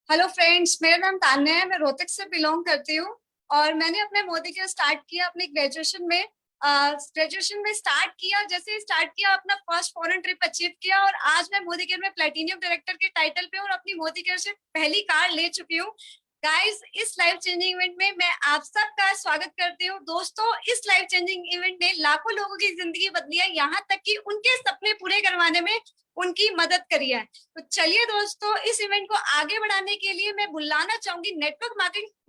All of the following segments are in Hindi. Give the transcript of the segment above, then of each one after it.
हेलो फ्रेंड्स, मेरा नाम तान्या है। मैं रोहतक से बिलोंग करती हूँ और मैंने अपने मोदी केयर स्टार्ट किया अपने ग्रेजुएशन में स्टार्ट किया। जैसे ही स्टार्ट किया अपना फर्स्ट फॉरेन ट्रिप अचीव किया और आज मैं मोदी केयर में प्लेटिनियम डायरेक्टर के टाइटल पे और अपनी मोदी केयर से पहली कार ले चुकी हूँ। गाइस, इस लाइफ चेंजिंग इवेंट में मैं आप सबका स्वागत करती हूँ। दोस्तों, इस लाइफ चेंजिंग इवेंट ने लाखों लोगों की जिंदगी बदली है, यहाँ तक कि उनके सपने पूरे करवाने में उनकी मदद करी है। तो चलिए दोस्तों, इस इवेंट को आगे बढ़ाने के लिए मैं बुलाना चाहूंगी नेटवर्क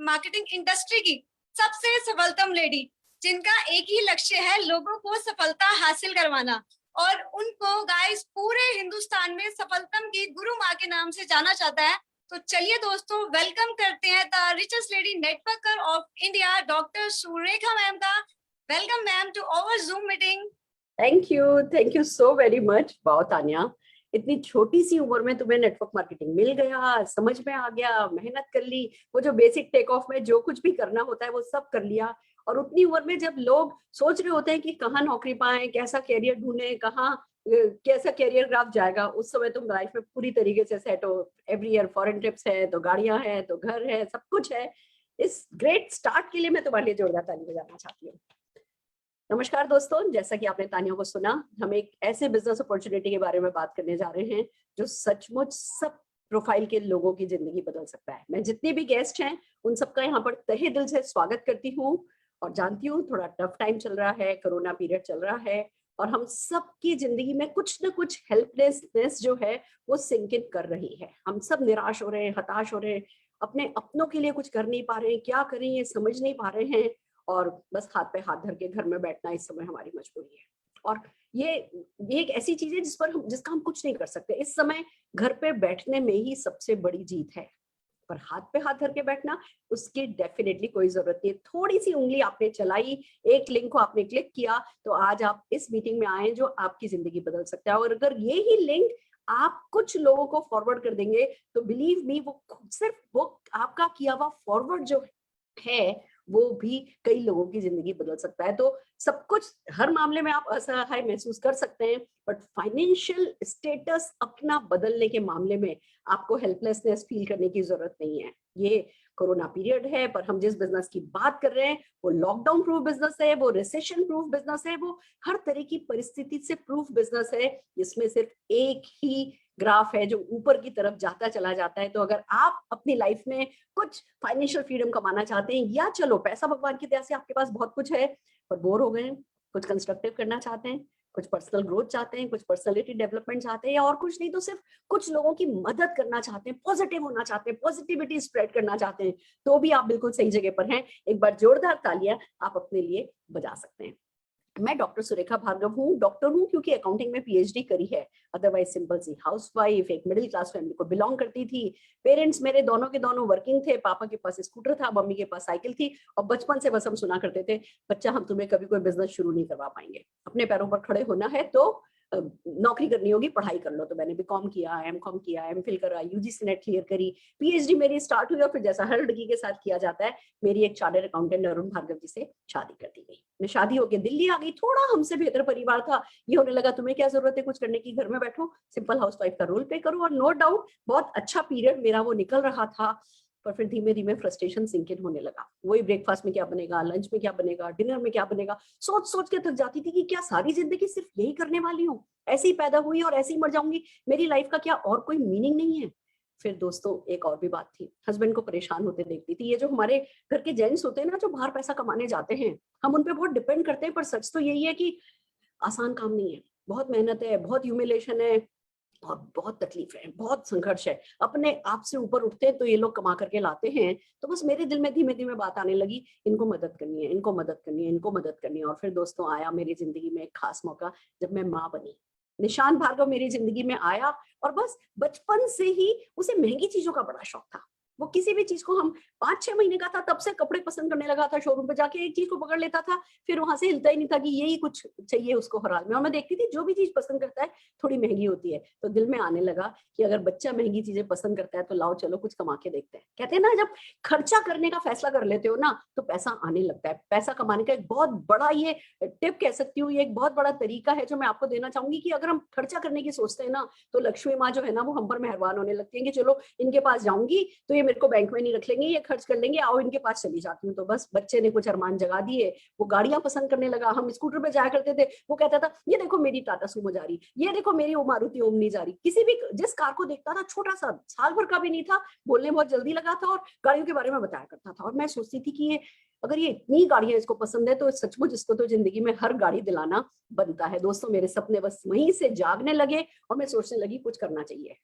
मार्केटिंग इंडस्ट्री की सबसे सफलतम लेडी, जिनका एक ही लक्ष्य है लोगों को सफलता हासिल करवाना। और उनको गाइस पूरे हिंदुस्तान में सफलतम की गुरु माँ के नाम से जाना जाता है। तो चलिए दोस्तों, वेलकम करते हैं the richest lady networker of India, doctor Surekha ma'am का। Welcome ma'am to our Zoom meeting. Thank you so very much. Wow Tanya, इतनी छोटी सी उम्र में तुम्हें नेटवर्क मार्केटिंग मिल गया, समझ में आ गया, मेहनत कर ली, वो जो बेसिक टेक ऑफ में जो कुछ भी करना होता है वो सब कर लिया। और उतनी उम्र में जब लोग सोच रहे होते हैं कि कहाँ नौकरी पाएं, कैसा कैरियर ढूंढे, कहाँ कैसा कैरियर ग्राफ जाएगा, उस समय तुम लाइफ में पूरी तरीके से सेट हो। एवरी ईयर फॉरेन ट्रिप्स है, तो गाड़ियां हैं, तो घर है, सब कुछ है। इस ग्रेट स्टार्ट के लिए मैं तुम्हारे लिए जोरदार ताली बजाना चाहती हूँ। नमस्कार दोस्तों, जैसा कि आपने तानिया को सुना, हम एक ऐसे बिजनेस अपॉर्चुनिटी के बारे में बात करने जा रहे हैं जो सचमुच सब प्रोफाइल के लोगों की जिंदगी बदल सकता है। मैं जितने भी गेस्ट हैं उन सबका यहाँ पर तहे दिल से स्वागत करती हूँ और जानती हूँ थोड़ा टफ टाइम चल रहा है, कोरोना पीरियड चल रहा है और हम सबकी जिंदगी में कुछ ना कुछ हेल्पलेसनेस जो है वो सिंक इन कर रही है। हम सब निराश हो रहे हैं, हताश हो रहे हैं, अपने अपनों के लिए कुछ कर नहीं पा रहे हैं, क्या करें ये समझ नहीं पा रहे हैं और बस हाथ पे हाथ धर के घर में बैठना इस समय हमारी मजबूरी है। और ये एक ऐसी चीज है जिसका हम कुछ नहीं कर सकते। इस समय घर पे बैठने में ही सबसे बड़ी जीत है, पर हाथ पे हाथ धर के बैठना उसकी डेफिनेटली कोई जरूरत नहीं है। थोड़ी सी उंगली आपने चलाई, एक लिंक को आपने क्लिक किया, तो आज आप इस मीटिंग में आए जो आपकी जिंदगी बदल सकता है। और अगर ये ही लिंक आप कुछ लोगों को फॉरवर्ड कर देंगे तो बिलीव मी, वो सिर्फ वो आपका किया हुआ फॉरवर्ड जो है वो भी कई लोगों की जिंदगी बदल सकता है। तो सब कुछ हर मामले में आप असहाय महसूस कर सकते हैं, बट फाइनेंशियल स्टेटस अपना बदलने के मामले में आपको हेल्पलेसनेस फील करने की जरूरत नहीं है। ये कोरोना पीरियड है, पर हम जिस बिजनेस की बात कर रहे हैं वो लॉकडाउन प्रूफ बिजनेस है, वो रिसेशन प्रूफ बिजनेस है, वो हर तरह की परिस्थिति से प्रूफ बिजनेस है, जिसमें सिर्फ एक ही ग्राफ है जो ऊपर की तरफ जाता चला जाता है। तो अगर आप अपनी लाइफ में कुछ फाइनेंशियल फ्रीडम कमाना चाहते हैं, या चलो पैसा भगवान की दया से आपके पास बहुत कुछ है पर बोर हो गए हैं, कुछ कंस्ट्रक्टिव करना चाहते हैं, कुछ पर्सनल ग्रोथ चाहते हैं, कुछ पर्सनालिटी डेवलपमेंट चाहते हैं, या और कुछ नहीं तो सिर्फ कुछ लोगों की मदद करना चाहते हैं, पॉजिटिव होना चाहते हैं, पॉजिटिविटी स्प्रेड करना चाहते हैं, तो भी आप बिल्कुल सही जगह पर हैं। एक बार जोरदार तालियां आप अपने लिए बजा सकते हैं। मैं डॉक्टर सुरेखा भार्गव हूँ। डॉक्टर हूँ क्योंकि अकाउंटिंग में पीएचडी करी है, अदरवाइज सिंपल सी हाउसवाइफ, एक मिडिल क्लास फैमिली को बिलोंग करती थी। पेरेंट्स मेरे दोनों के दोनों वर्किंग थे, पापा के पास स्कूटर था, मम्मी के पास साइकिल थी, और बचपन से बस हम सुना करते थे, बच्चा हम तुम्हें कभी कोई बिजनेस शुरू नहीं करवा पाएंगे, अपने पैरों पर खड़े होना है तो नौकरी करनी होगी, पढ़ाई कर लो। तो मैंने बीकॉम किया, एमकॉम किया, एमफिल करा, यूजीसी नेट क्लियर करी, पीएचडी मेरी स्टार्ट हुई और फिर जैसा हर लड़की के साथ किया जाता है, मेरी एक चार्टर्ड अकाउंटेंट अरुण भार्गव जी से शादी कर दी गई। मैं शादी होकर दिल्ली आ गई, थोड़ा हमसे बेहतर परिवार था, ये होने लगा तुम्हें क्या जरूरत है कुछ करने की, घर में बैठो, सिंपल हाउसवाइफ का रोल प्ले करो। और नो डाउट बहुत अच्छा पीरियड मेरा वो निकल रहा था, पर फिर धीमे धीमे फ्रस्ट्रेशन सिंक इन होने लगा। वही ब्रेकफास्ट में क्या बनेगा, लंच में क्या बनेगा, डिनर में क्या बनेगा, सोच सोच के थक जाती थी कि क्या सारी जिंदगी सिर्फ यही करने वाली हूँ, ऐसी पैदा हुई और ऐसी मर जाऊंगी, मेरी लाइफ का क्या और कोई मीनिंग नहीं है। फिर दोस्तों एक और भी बात थी, हस्बैंड को परेशान होते देखती थी। ये जो हमारे घर के जेंट्स होते हैं ना, जो बाहर पैसा कमाने जाते हैं, हम उन पे बहुत डिपेंड करते हैं, पर सच तो यही है कि आसान काम नहीं है, बहुत मेहनत है, बहुत ह्यूमिलेशन है और बहुत तकलीफ है, बहुत संघर्ष है। अपने आप से ऊपर उठते हैं तो ये लोग कमा करके लाते हैं। तो बस मेरे दिल में धीमे धीमे बात आने लगी, इनको मदद करनी है, इनको मदद करनी है, इनको मदद करनी है। और फिर दोस्तों आया मेरी जिंदगी में एक खास मौका, जब मैं माँ बनी। निशान भार्गव मेरी जिंदगी में आया और बस बचपन से ही उसे महंगी चीजों का बड़ा शौक था। वो किसी भी चीज को हम 5-6 महीने का था तब से कपड़े पसंद करने लगा था, शोरूम पे जाके एक चीज को पकड़ लेता था, फिर वहां से हिलता ही नहीं था कि यही कुछ चाहिए उसको हर हाल में। और मैं देखती थी जो भी चीज पसंद करता है थोड़ी महंगी होती है, तो दिल में आने लगा कि अगर बच्चा महंगी चीजें पसंद करता है तो लाओ चलो कुछ कमा के देखते हैं। कहते हैं ना, जब खर्चा करने का फैसला कर लेते हो ना तो पैसा आने लगता है। पैसा कमाने का एक बहुत बड़ा ये टिप कह सकती हूँ, ये एक बहुत बड़ा तरीका है जो मैं आपको देना चाहूंगी कि अगर हम खर्चा करने की सोचते हैं ना तो लक्ष्मी माँ जो है ना वो हम पर मेहरबान होने लगती है कि चलो इनके पास जाऊंगी तो ये मेरे को बैंक में नहीं रख लेंगे, ये खर्च कर लेंगे, आओ इनके पास चली जाती हूँ। तो बस बच्चे ने कुछ अरमान जगा दिए, वो गाड़ियां पसंद करने लगा। हम स्कूटर पे जाया करते थे, वो कहता था ये देखो मेरी टाटा सुमो जा रही, ये देखो मेरी मारुति ओमनी जा रही। किसी भी जिस कार को देखता था, छोटा सा साल भर का भी नहीं था, बोलने बहुत जल्दी लगा था और गाड़ियों के बारे में बताया करता था। और मैं सोचती थी कि ये अगर ये इतनी गाड़ियां इसको पसंद है तो सचमुच इसको तो जिंदगी में हर गाड़ी दिलाना बनता है। दोस्तों मेरे सपने बस वहीं से जागने लगे और मैं सोचने लगी कुछ करना चाहिए।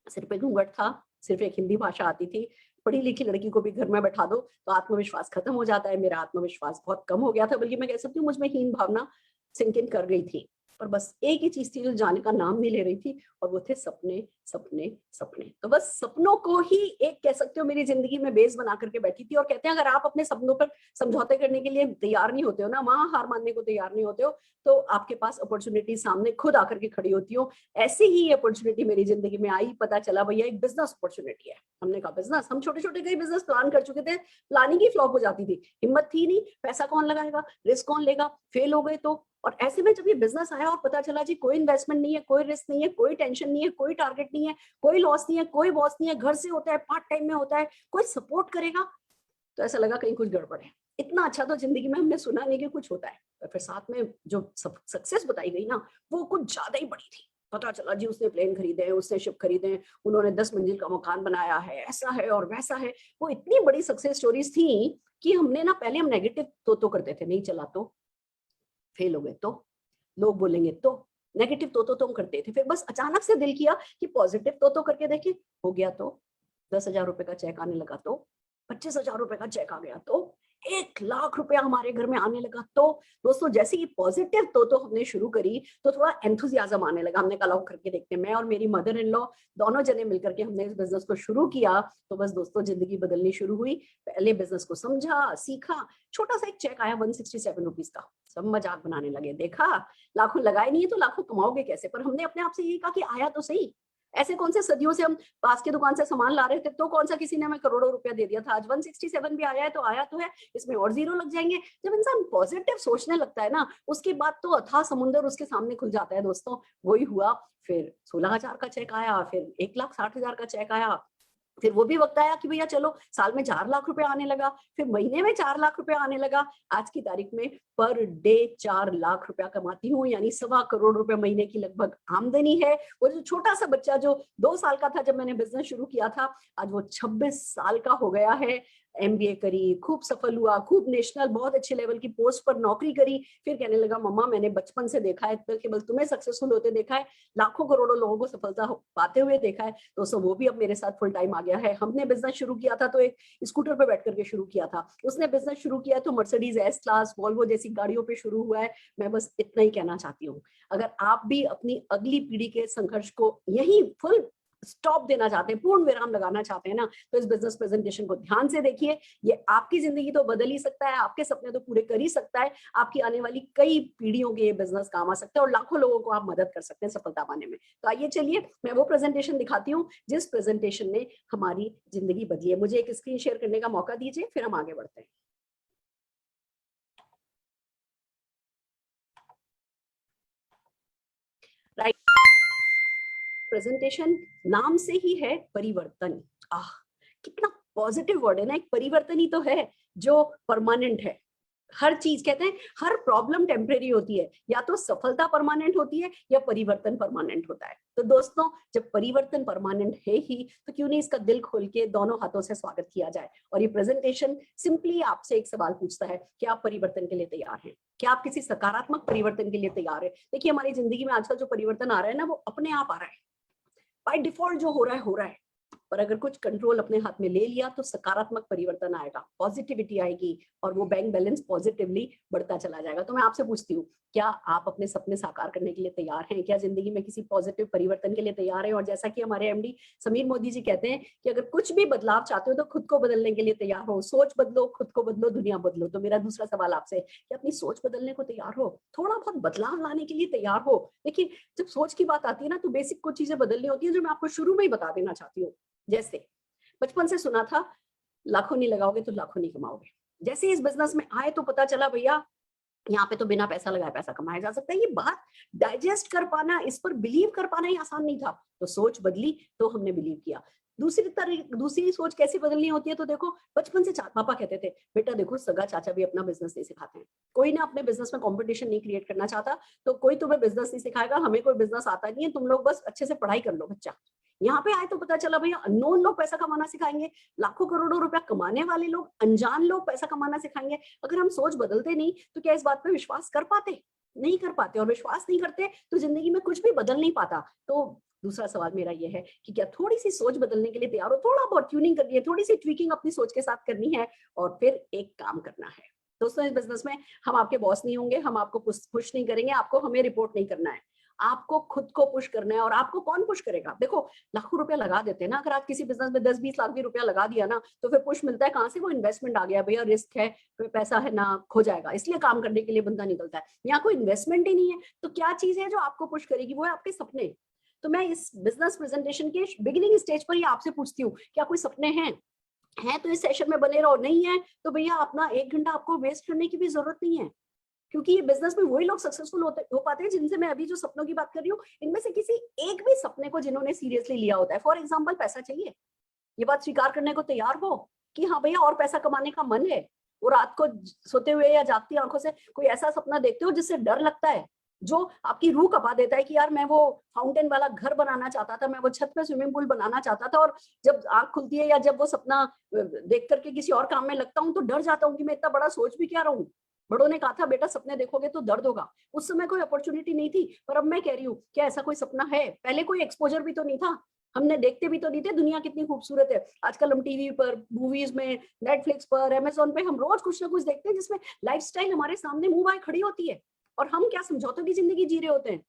सिर्फ एक घूंघट था, सिर्फ एक हिंदी भाषा आती थी, पढ़ी लिखी लड़की को भी घर में बैठा दो तो आत्मविश्वास खत्म हो जाता है। मेरा आत्मविश्वास बहुत कम हो गया था, बल्कि मैं कह सकती हूँ मुझ में हीन भावना सिंक इन कर गई थी। पर बस एक ही चीज थी जो जाने का नाम नहीं ले रही थी, और वो थे सपने सपने सपने। तो बस सपनों को ही एक कह सकते हो मेरी जिंदगी में बेस बना करके बैठी थी। और कहते हैं अगर आप अपने सपनों पर समझौते करने के लिए तैयार नहीं होते हो ना, वहां हार मानने को तैयार नहीं होते हो, तो आपके पास अपॉर्चुनिटी सामने खुद आकर के खड़ी होती हो। ऐसी ही अपॉर्चुनिटी मेरी जिंदगी में आई, पता चला भैया एक बिजनेस अपॉर्चुनिटी है। हमने कहा बिजनेस, हम छोटे छोटे कई बिजनेस प्लान कर चुके थे, प्लानिंग ही फ्लॉप हो जाती थी, हिम्मत थी नहीं, पैसा कौन लगाएगा, रिस्क कौन लेगा, फेल हो गए तो। और ऐसे में जब ये बिजनेस आया और पता चला जी कोई इन्वेस्टमेंट नहीं है, कोई रिस्क नहीं है, कोई टेंशन नहीं है, कोई टारगेट नहीं है, कोई लॉस नहीं है, कोई बॉस नहीं है, घर से होता है, पार्ट टाइम में होता है, कोई सपोर्ट करेगा, तो ऐसा लगा कहीं कुछ गड़बड़ है। इतना अच्छा तो जिंदगी में हमने सुना नहीं कि कुछ होता है। और फिर साथ में जो सक्सेस बताई गई ना वो कुछ ज्यादा ही बड़ी थी। पता चला जी उसने प्लेन खरीदे हैं, उसने शिप खरीदे हैं, उन्होंने 10 मंजिल का मकान बनाया है, ऐसा है और वैसा है। वो इतनी बड़ी सक्सेस स्टोरीज थी कि हमने ना, पहले हम नेगेटिव तो करते थे, नहीं चला तो, फेल हो गए तो, लोग बोलेंगे तो, नेगेटिव तो हम करते थे। फिर बस अचानक से दिल किया कि पॉजिटिव तो करके देखे, हो गया तो, 10,000 रुपए का चेक आने लगा तो, 25,000 रुपए का चेक आ गया तो, 1 लाख रुपया हमारे घर में आने लगा तो। दोस्तों जैसे ही पॉजिटिव तो हमने शुरू करी तो थोड़ा एंथुजियाज्म आने लगा। हमने कहा करके देखते हैं। मैं और मेरी मदर इन लॉ दोनों जने मिलकर के हमने इस बिजनेस को शुरू किया। तो बस दोस्तों जिंदगी बदलनी शुरू हुई। पहले बिजनेस को समझा, सीखा, छोटा सा एक चेक आया 167 रुपीज का, सब मजाक बनाने लगे, देखा लाखों लगाए नहीं है तो लाखों कमाओगे कैसे। पर हमने अपने आप से यही कहा कि आया तो सही। ऐसे कौन से सदियों से हम पास की दुकान से सामान ला रहे थे तो कौन सा किसी ने हमें करोड़ों रुपया दे दिया था। आज 167 भी आया है तो आया तो है, इसमें और जीरो लग जाएंगे। जब इंसान पॉजिटिव सोचने लगता है ना उसके बाद तो अथाह समुंदर उसके सामने खुल जाता है। दोस्तों वही हुआ। फिर 16,000 का चेक आया, फिर 1,60,000 का चेक आया, फिर वो भी वक्त आया कि भैया चलो साल में 4 लाख रुपए आने लगा, फिर महीने में 4 लाख रुपए आने लगा। आज की तारीख में पर डे 4 लाख रुपया कमाती हूँ, यानी 1.25 करोड़ रुपए महीने की लगभग आमदनी है। वो जो छोटा सा बच्चा जो 2 साल का था जब मैंने बिजनेस शुरू किया था, आज वो 26 साल का हो गया है। एमबीए करी, खूब सफल हुआ, खूब नेशनल बहुत अच्छे लेवल की पोस्ट पर नौकरी करी। फिर कहने लगा मम्मा मैंने बचपन से देखा है, केवल तुम्हें सक्सेसफुल होते देखा है, लाखों करोड़ों लोगों को सफलता पाते हुए देखा है। दोस्तों वो भी अब मेरे साथ फुल टाइम आ गया है। हमने बिजनेस शुरू किया था तो एक स्कूटर पे बैठ करके शुरू किया था, उसने बिजनेस शुरू किया तो मर्सिडीज एस क्लास, वॉल्वो जैसी गाड़ियों पे शुरू हुआ है। मैं बस इतना ही कहना चाहती हूँ, अगर आप भी अपनी अगली पीढ़ी के संघर्ष को यही फुल स्टॉप देना चाहते हैं, पूर्ण विराम लगाना चाहते हैं ना, तो इस बिजनेस प्रेजेंटेशन को ध्यान से देखिए। ये आपकी जिंदगी तो बदल ही सकता है, आपके सपने तो पूरे कर ही सकता है, आपकी आने वाली कई पीढ़ियों के ये बिजनेस काम आ सकता है और लाखों लोगों को आप मदद कर सकते हैं सफलता पाने में। तो आइए चलिए मैं वो प्रेजेंटेशन दिखाती हूँ जिस प्रेजेंटेशन ने हमारी जिंदगी बदली है। मुझे एक स्क्रीन शेयर करने का मौका दीजिए, फिर हम आगे बढ़ते हैं। राइट, प्रेजेंटेशन नाम से ही है परिवर्तन। आह कितना पॉजिटिव वर्ड है ना, एक परिवर्तन ही तो है जो परमानेंट है। हर चीज कहते हैं हर प्रॉब्लम टेम्परेरी होती है, या तो सफलता परमानेंट होती है या परिवर्तन परमानेंट होता है। तो दोस्तों जब परिवर्तन परमानेंट है ही तो क्यों नहीं इसका दिल खोल के दोनों हाथों से स्वागत किया जाए। और ये प्रेजेंटेशन सिंपली आपसे एक सवाल पूछता है कि आप परिवर्तन के लिए तैयार हैं, क्या आप किसी सकारात्मक परिवर्तन के लिए तैयार है। देखिए हमारी जिंदगी में आजकल जो परिवर्तन आ रहा है ना वो अपने आप आ रहा है, बाय डिफॉल्ट जो हो रहा है और अगर कुछ कंट्रोल अपने हाथ में ले लिया तो सकारात्मक परिवर्तन आएगा, पॉजिटिविटी आएगी और वो बैंक बैलेंस पॉजिटिवली बढ़ता चला जाएगा। तो मैं आपसे पूछती हूँ, क्या आप अपने सपने साकार करने के लिए तैयार हैं? क्या जिंदगी में किसी पॉजिटिव परिवर्तन के लिए तैयार हैं? और जैसा कि हमारे एमडी समीर मोदी जी कहते हैं कि अगर कुछ भी बदलाव चाहते हो तो खुद को बदलने के लिए तैयार हो, सोच बदलो, खुद को बदलो, दुनिया बदलो। तो मेरा दूसरा सवाल आपसे, कि अपनी सोच बदलने को तैयार हो, थोड़ा बहुत बदलाव लाने के लिए तैयार हो? देखिए, जब सोच की बात आती है ना, तो बेसिक कुछ चीजें बदलनी होती है जो मैं आपको शुरू में ही बता देना चाहती हूँ। जैसे बचपन से सुना था, लाखों नहीं लगाओगे तो लाखों नहीं कमाओगे। जैसे इस बिजनेस में आए तो पता चला भैया यहाँ पे तो बिना पैसा लगाए पैसा कमाया जा सकता है। ये बात डाइजेस्ट कर पाना, इस पर बिलीव कर पाना ही आसान नहीं था। तो सोच बदली तो हमने बिलीव किया। दूसरी सोच कैसे बदलनी होती है? तो देखो, बचपन से पापा कहते थे, बेटा देखो सगा चाचा भी अपना बिजनेस नहीं सिखाते हैं। कोई ना अपने बिजनेस में कंपटीशन नहीं क्रिएट करना चाहता, तो कोई तुम्हें बिजनेस नहीं सिखाएगा, हमें कोई बिजनेस आता नहीं है, तुम लोग बस अच्छे से पढ़ाई कर लो बच्चा। यहाँ पे आए तो पता चला भैया अननोन लोग पैसा कमाना सिखाएंगे, लाखों करोड़ों रुपया कमाने वाले लोग, अनजान लोग पैसा कमाना सिखाएंगे। अगर हम सोच बदलते नहीं तो क्या इस बात पे विश्वास कर पाते? नहीं कर पाते। और विश्वास नहीं करते तो जिंदगी में कुछ भी बदल नहीं पाता। तो दूसरा सवाल मेरा ये है कि क्या थोड़ी सी सोच बदलने के लिए तैयार हो? थोड़ा बहुत ट्यूनिंग करनी है, थोड़ी सी ट्विकिंग अपनी सोच के साथ करनी है और फिर एक काम करना है। दोस्तों, इस बिजनेस में हम आपके बॉस नहीं होंगे, हम आपको पुश नहीं करेंगे, आपको हमें रिपोर्ट नहीं करना है, आपको खुद को पुश करना है। और आपको कौन पुश करेगा? देखो, लाखों रुपया लगा देते हैं ना, अगर आप किसी बिजनेस में 10-20 लाख भी रुपया लगा दिया ना, तो फिर पुश मिलता है कहाँ से? वो इन्वेस्टमेंट आ गया भैया, रिस्क है, फिर पैसा है ना, खो जाएगा, इसलिए काम करने के लिए बंदा निकलता है। यहाँ कोई इन्वेस्टमेंट ही नहीं है, तो क्या चीज है जो आपको पुश करेगी? वो है आपके सपने। तो मैं इस बिजनेस प्रेजेंटेशन के बिगिनिंग स्टेज पर ही आपसे पूछती हूँ, क्या कोई सपने हैं तो इस सेशन में बने रहो, नहीं है तो भैया अपना 1 घंटा आपको वेस्ट करने की भी जरूरत नहीं है। क्योंकि ये बिजनेस में वही लोग सक्सेसफुल हो पाते हैं जिनसे मैं अभी जो सपनों की बात कर रही हूँ, इनमें से किसी एक भी सपने को जिन्होंने सीरियसली लिया होता है। फॉर एग्जाम्पल, पैसा चाहिए, ये बात स्वीकार करने को तैयार हो कि हाँ भैया और पैसा कमाने का मन है। वो रात को सोते हुए या जागती आंखों से कोई ऐसा सपना देखते हो जिससे डर लगता है, जो आपकी रूह कपा देता है कि यार मैं वो फाउंटेन वाला घर बनाना चाहता था, मैं वो छत पे स्विमिंग पूल बनाना चाहता था, और जब आंख खुलती है या जब वो सपना देख करके किसी और काम में लगता हूँ तो डर जाता हूँ कि मैं इतना बड़ा सोच भी क्या रहा हूँ। बड़ों ने कहा था बेटा सपने देखोगे तो दर्द होगा। उस समय कोई अपॉर्चुनिटी नहीं थी, पर अब मैं कह रही हूँ क्या ऐसा कोई सपना है? पहले कोई एक्सपोजर भी तो नहीं था, हमने देखते भी तो नहीं थे दुनिया कितनी खूबसूरत है। आजकल हम टीवी पर, मूवीज में, नेटफ्लिक्स पर, अमेजोन पे हम रोज कुछ ना कुछ देखते हैं जिसमें लाइफस्टाइल हमारे सामने मुंह बाय खड़ी होती है, और हम क्या समझौतों की जिंदगी जी रहे होते हैं।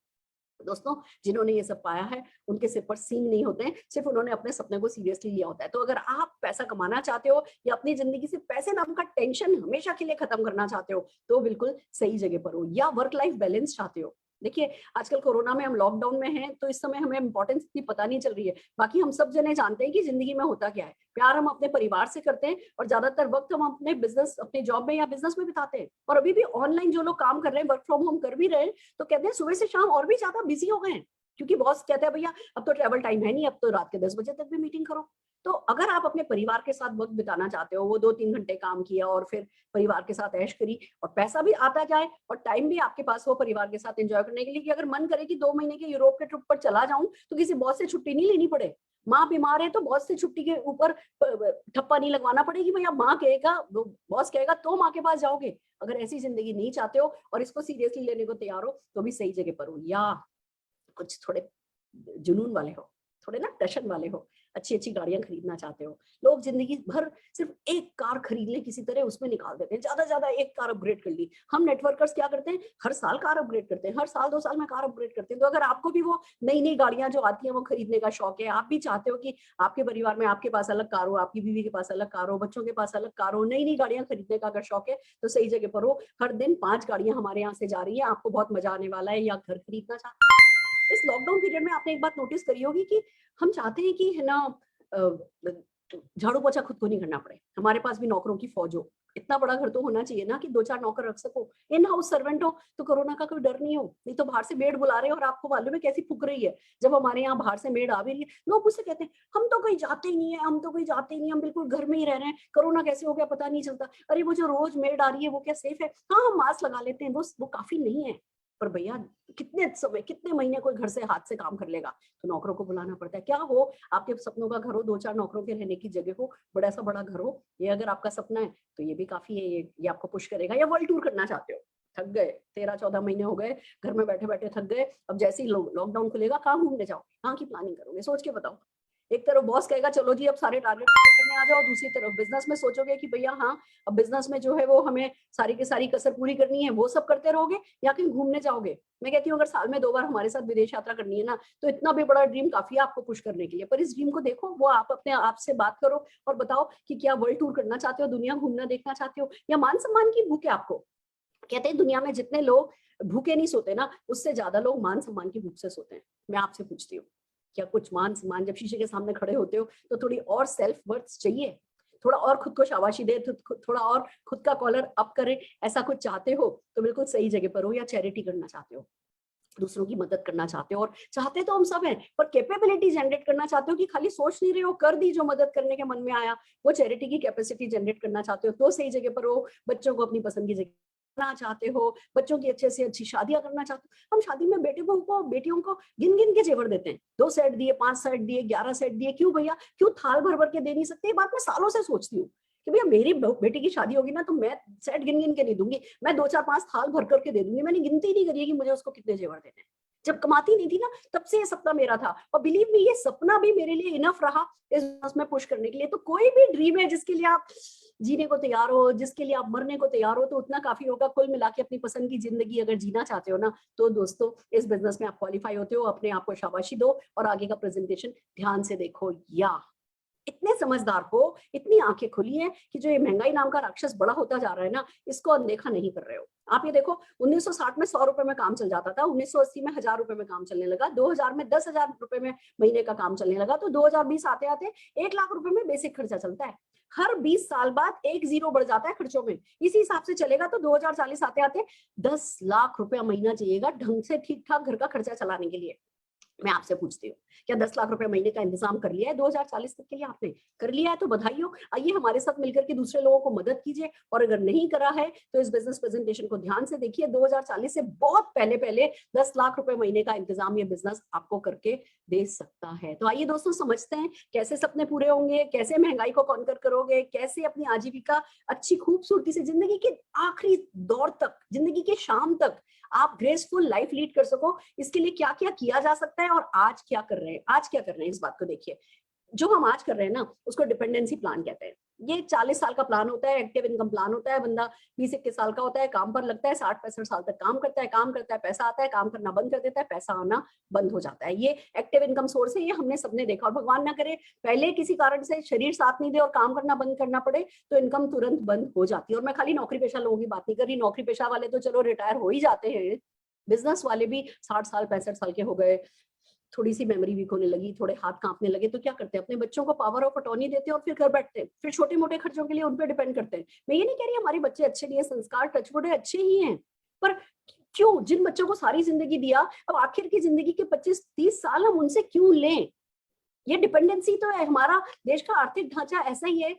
दोस्तों, जिन्होंने ये सब पाया है उनके सिर पर सींग नहीं होते हैं, सिर्फ उन्होंने अपने सपने को सीरियसली लिया होता है। तो अगर आप पैसा कमाना चाहते हो या अपनी जिंदगी से पैसे नाम का टेंशन हमेशा के लिए खत्म करना चाहते हो, तो बिल्कुल सही जगह पर हो। या वर्क लाइफ बैलेंस चाहते हो, देखिए आजकल कोरोना में हम लॉकडाउन में हैं, तो इस समय हमें इंपॉर्टेंस इतनी पता नहीं चल रही है। बाकी हम सब जने जानते हैं कि जिंदगी में होता क्या है। प्यार हम अपने परिवार से करते हैं और ज्यादातर वक्त हम अपने बिजनेस, अपने जॉब में या बिजनेस में बिताते हैं। और अभी भी ऑनलाइन जो लोग काम कर रहे हैं, वर्क फ्रॉम होम कर भी रहे हैं, तो कहते हैं सुबह से शाम और भी ज्यादा बिजी हो गए हैं, क्योंकि बॉस कहता है भैया अब तो ट्रैवल टाइम है नहीं, अब तो रात के 10 बजे तक भी मीटिंग करो। तो अगर आप अपने परिवार के साथ वक्त बिताना चाहते हो, वो 2-3 घंटे काम किया और फिर परिवार के साथ ऐश करी, और पैसा भी आता जाए और टाइम भी आपके पास हो परिवार के साथ एंजॉय करने के लिए, कि अगर मन करे कि 2 महीने के यूरोप के ट्रिप पर चला जाऊं तो किसी बॉस से छुट्टी नहीं लेनी पड़े, माँ बीमार है तो बॉस से छुट्टी के ऊपर ठप्पा नहीं लगवाना पड़ेगी, भैया माँ कहेगा, बॉस कहेगा तो माँ के पास जाओगे। अगर ऐसी जिंदगी नहीं चाहते हो और इसको सीरियसली लेने को तैयार हो, तो भी सही जगह पर हो। या कुछ थोड़े जुनून वाले हो, थोड़े ना टशन वाले हो, अच्छी अच्छी गाड़ियां खरीदना चाहते हो। लोग जिंदगी भर सिर्फ एक कार खरीद ले किसी तरह, उसमें निकाल देते हैं, ज्यादा ज्यादा एक कार अपग्रेड कर ली। हम नेटवर्कर्स क्या करते हैं, हर साल कार अपग्रेड करते हैं, हर साल 2 साल में कार अपग्रेड करते हैं। तो अगर आपको भी वो नई नई गाड़ियां जो आती हैं वो खरीदने का शौक है, आप भी चाहते हो कि आपके परिवार में आपके पास अलग कार हो, आपकी बीवी के पास अलग कार हो, बच्चों के पास अलग कार हो, नई नई गाड़ियां खरीदने का अगर शौक है, तो सही जगह पर हो। हर दिन 5 गाड़ियां हमारे यहाँ से जा रही है, आपको बहुत मजा आने वाला है। या घर खरीदना चाहते, इस लॉकडाउन पीरियड में आपने एक बात नोटिस करी होगी कि हम चाहते हैं कि है ना, झाड़ू पोछा खुद को नहीं करना पड़े, हमारे पास भी नौकरों की फौज हो। इतना बड़ा घर तो होना चाहिए ना कि 2-4 नौकर रख सको, इन हाउस सर्वेंट हो, तो कोरोना का कोई डर नहीं हो। नहीं तो बाहर से मेड बुला रहे हैं और आपको मालूम है कैसी फूक रही है। जब हमारे यहाँ बाहर से मेड आ भी रही है, लोग मुझसे कहते हैं हम तो कहीं जाते ही नहीं है, हम तो कहीं जाते ही नहीं, हम बिल्कुल घर में ही रह रहे हैं, कोरोना कैसे हो गया पता नहीं चलता। अरे वो जो रोज मेड आ रही है वो क्या सेफ है? हाँ, हम मास्क लगा लेते हैं, वो काफी नहीं है। पर भैया कितने समय, कितने महीने कोई घर से हाथ से काम कर लेगा? तो नौकरों को बुलाना पड़ता है। क्या हो, आपके सपनों का घर हो, 2-4 नौकरों के रहने की जगह हो, बड़ा सा बड़ा घर हो, ये अगर आपका सपना है तो ये भी काफी है। ये आपको पुश करेगा। या वर्ल्ड टूर करना चाहते हो, थक गए, 13-14 महीने हो गए घर में बैठे बैठे थक गए, अब जैसे ही लॉकडाउन खुलेगा कहाँ घूमने जाओ, कहाँ की प्लानिंग करोगे? सोच के बताओ। एक तरफ बॉस कहेगा चलो जी अब सारे टारगेट करने आ जाओ, दूसरी तरफ बिजनेस में सोचोगे कि भैया हाँ अब बिजनेस में जो है वो हमें सारी की सारी कसर पूरी करनी है, वो सब करते रहोगे या कहीं घूमने जाओगे। मैं कहती हूँ अगर साल में 2 बार हमारे साथ विदेश यात्रा करनी है ना, तो इतना भी बड़ा ड्रीम काफी है आपको पुश करने के लिए। पर इस ड्रीम को देखो, वो आप अपने आप से बात करो और बताओ कि क्या वर्ल्ड टूर करना चाहते हो, दुनिया घूमना देखना चाहते हो, या मान सम्मान की भूख है आपको। कहते हैं दुनिया में जितने लोग भूखे नहीं सोते ना, उससे ज्यादा लोग मान सम्मान की भूख से सोते हैं। मैं आपसे पूछती हूँ, क्या कुछ मान सम्मान, जब शीशे के सामने खड़े होते हो तो थोड़ी और सेल्फ वर्थ चाहिए, थोड़ा और खुद को शाबाशी दे, थोड़ा और खुद का कॉलर अप करे, ऐसा कुछ चाहते हो तो बिल्कुल सही जगह पर हो। या चैरिटी करना चाहते हो, दूसरों की मदद करना चाहते हो, और चाहते तो हम सब हैं, पर कैपेबिलिटी जनरेट करना चाहते हो कि खाली सोच नहीं रहे हो, कर दी जो मदद करने के मन में आया, वो चैरिटी की कैपेसिटी जनरेट करना चाहते हो तो सही जगह पर हो। बच्चों को अपनी पसंद की जगह करना चाहते हो, बच्चों की अच्छे से अच्छी शादियां करना चाहते हो। हम शादी में बेटे को बेटियों को गिन गिन के जेवर देते हैं, 2 सेट दिए, 5 सेट दिए, 11 सेट दिए, क्यों भैया, क्यों थाल भर भर के दे नहीं सकते। ये बात मैं सालों से सोचती हूँ कि भैया मेरी बेटी की शादी होगी ना तो मैं सेट गिन गिन के नहीं दूंगी, मैं 2 4 5 थाल भर करके दे दूंगी। मैंने गिनती नहीं करी है कि मुझे उसको कितने जेवर देने हैं। जब कमाती नहीं थी ना तब से ये सपना मेरा था, और बिलीव मी ये सपना भी मेरे लिए इनफ रहा इस बिजनेस में पुश करने के लिए। तो कोई भी ड्रीम है जिसके लिए आप जीने को तैयार हो, जिसके लिए आप मरने को तैयार हो, तो उतना काफी होगा। कुल मिला के अपनी पसंद की जिंदगी अगर जीना चाहते हो ना, तो दोस्तों इस बिजनेस में आप क्वालिफाई होते हो। अपने आप को शाबाशी दो और आगे का प्रेजेंटेशन ध्यान से देखो। या इतने समझदार हो, इतनी आंखें खुली हैं कि जो ये महंगाई नाम का राक्षस बड़ा होता जा रहा है ना, इसको अनदेखा नहीं कर रहे हो। आप ये देखो 1960 में 100 रुपए में काम चल जाता था, 1980 में 1000 रुपए में काम चलने लगा, 2000 में 10,000 रुपए में महीने का काम चलने लगा, तो 2020 आते आते 1 लाख रुपए में बेसिक खर्चा चलता है। हर 20 साल बाद एक जीरो बढ़ जाता है खर्चों में। इसी हिसाब से चलेगा तो 2040 आते आते 10 लाख रुपया महीना चाहिएगा ढंग से ठीक ठाक घर का खर्चा चलाने के लिए। मैं आपसे पूछती हूँ, क्या 10 लाख रुपए महीने का इंतजाम कर लिया है 2040 तक के लिए? आपने कर लिया है तो बधाई हो। आइए हमारे साथ मिलकर के दूसरे लोगों को मदद कीजिए, और अगर नहीं करा है तो इस बिजनेस प्रेजेंटेशन को ध्यान से देखिए। 2040 से बहुत पहले पहले 10 लाख रुपए महीने का इंतजाम ये बिजनेस आपको करके दे सकता है। तो आइए दोस्तों समझते हैं कैसे सपने पूरे होंगे, कैसे महंगाई को कॉन्कर करोगे, कैसे अपनी आजीविका अच्छी खूबसूरती से जिंदगी के आखिरी दौर तक, जिंदगी के शाम तक आप ग्रेसफुल लाइफ लीड कर सको। इसके लिए क्या क्या किया जा सकता है और आज क्या कर रहे हैं, आज क्या कर रहे हैं इस बात को देखिए। जो हम आज कर रहे हैं ना उसको डिपेंडेंसी प्लान कहते हैं। ये 40 साल का प्लान होता है, एक्टिव इनकम प्लान होता है। बंदा 20-21 साल का होता है, काम पर लगता है, 60-65 साल तक काम करता है, पैसा आता है, काम करना बंद कर देता है, पैसा आना बंद हो जाता है। ये एक्टिव इनकम सोर्स है, ये हमने सबने देखा। और भगवान ना करे पहले किसी कारण से शरीर साथ नहीं दे और काम करना बंद करना पड़े तो इनकम तुरंत बंद हो जाती है। और मैं खाली नौकरी पेशा लोगों की बात नहीं कर रही, नौकरी पेशा वाले तो चलो रिटायर हो ही जाते हैं, बिजनेस वाले भी 60 साल 65 साल के हो गए, थोड़ी सी मेमोरी वीक होने लगी, थोड़े हाथ कांपने लगे, तो क्या करते हैं, अपने बच्चों को पावर ऑफ अटॉर्नी देते हैं और फिर घर बैठते हैं, फिर छोटे मोटे खर्चों के लिए उन पर डिपेंड करते हैं। मैं ये नहीं कह रही हमारे बच्चे अच्छे नहीं है, संस्कार टचवुड है अच्छे ही हैं, पर क्यों जिन बच्चों को सारी जिंदगी दिया, अब आखिर की जिंदगी के 25-30 साल हम उनसे क्यों लें? ये डिपेंडेंसी तो है। हमारा देश का आर्थिक ढांचा ऐसा ही है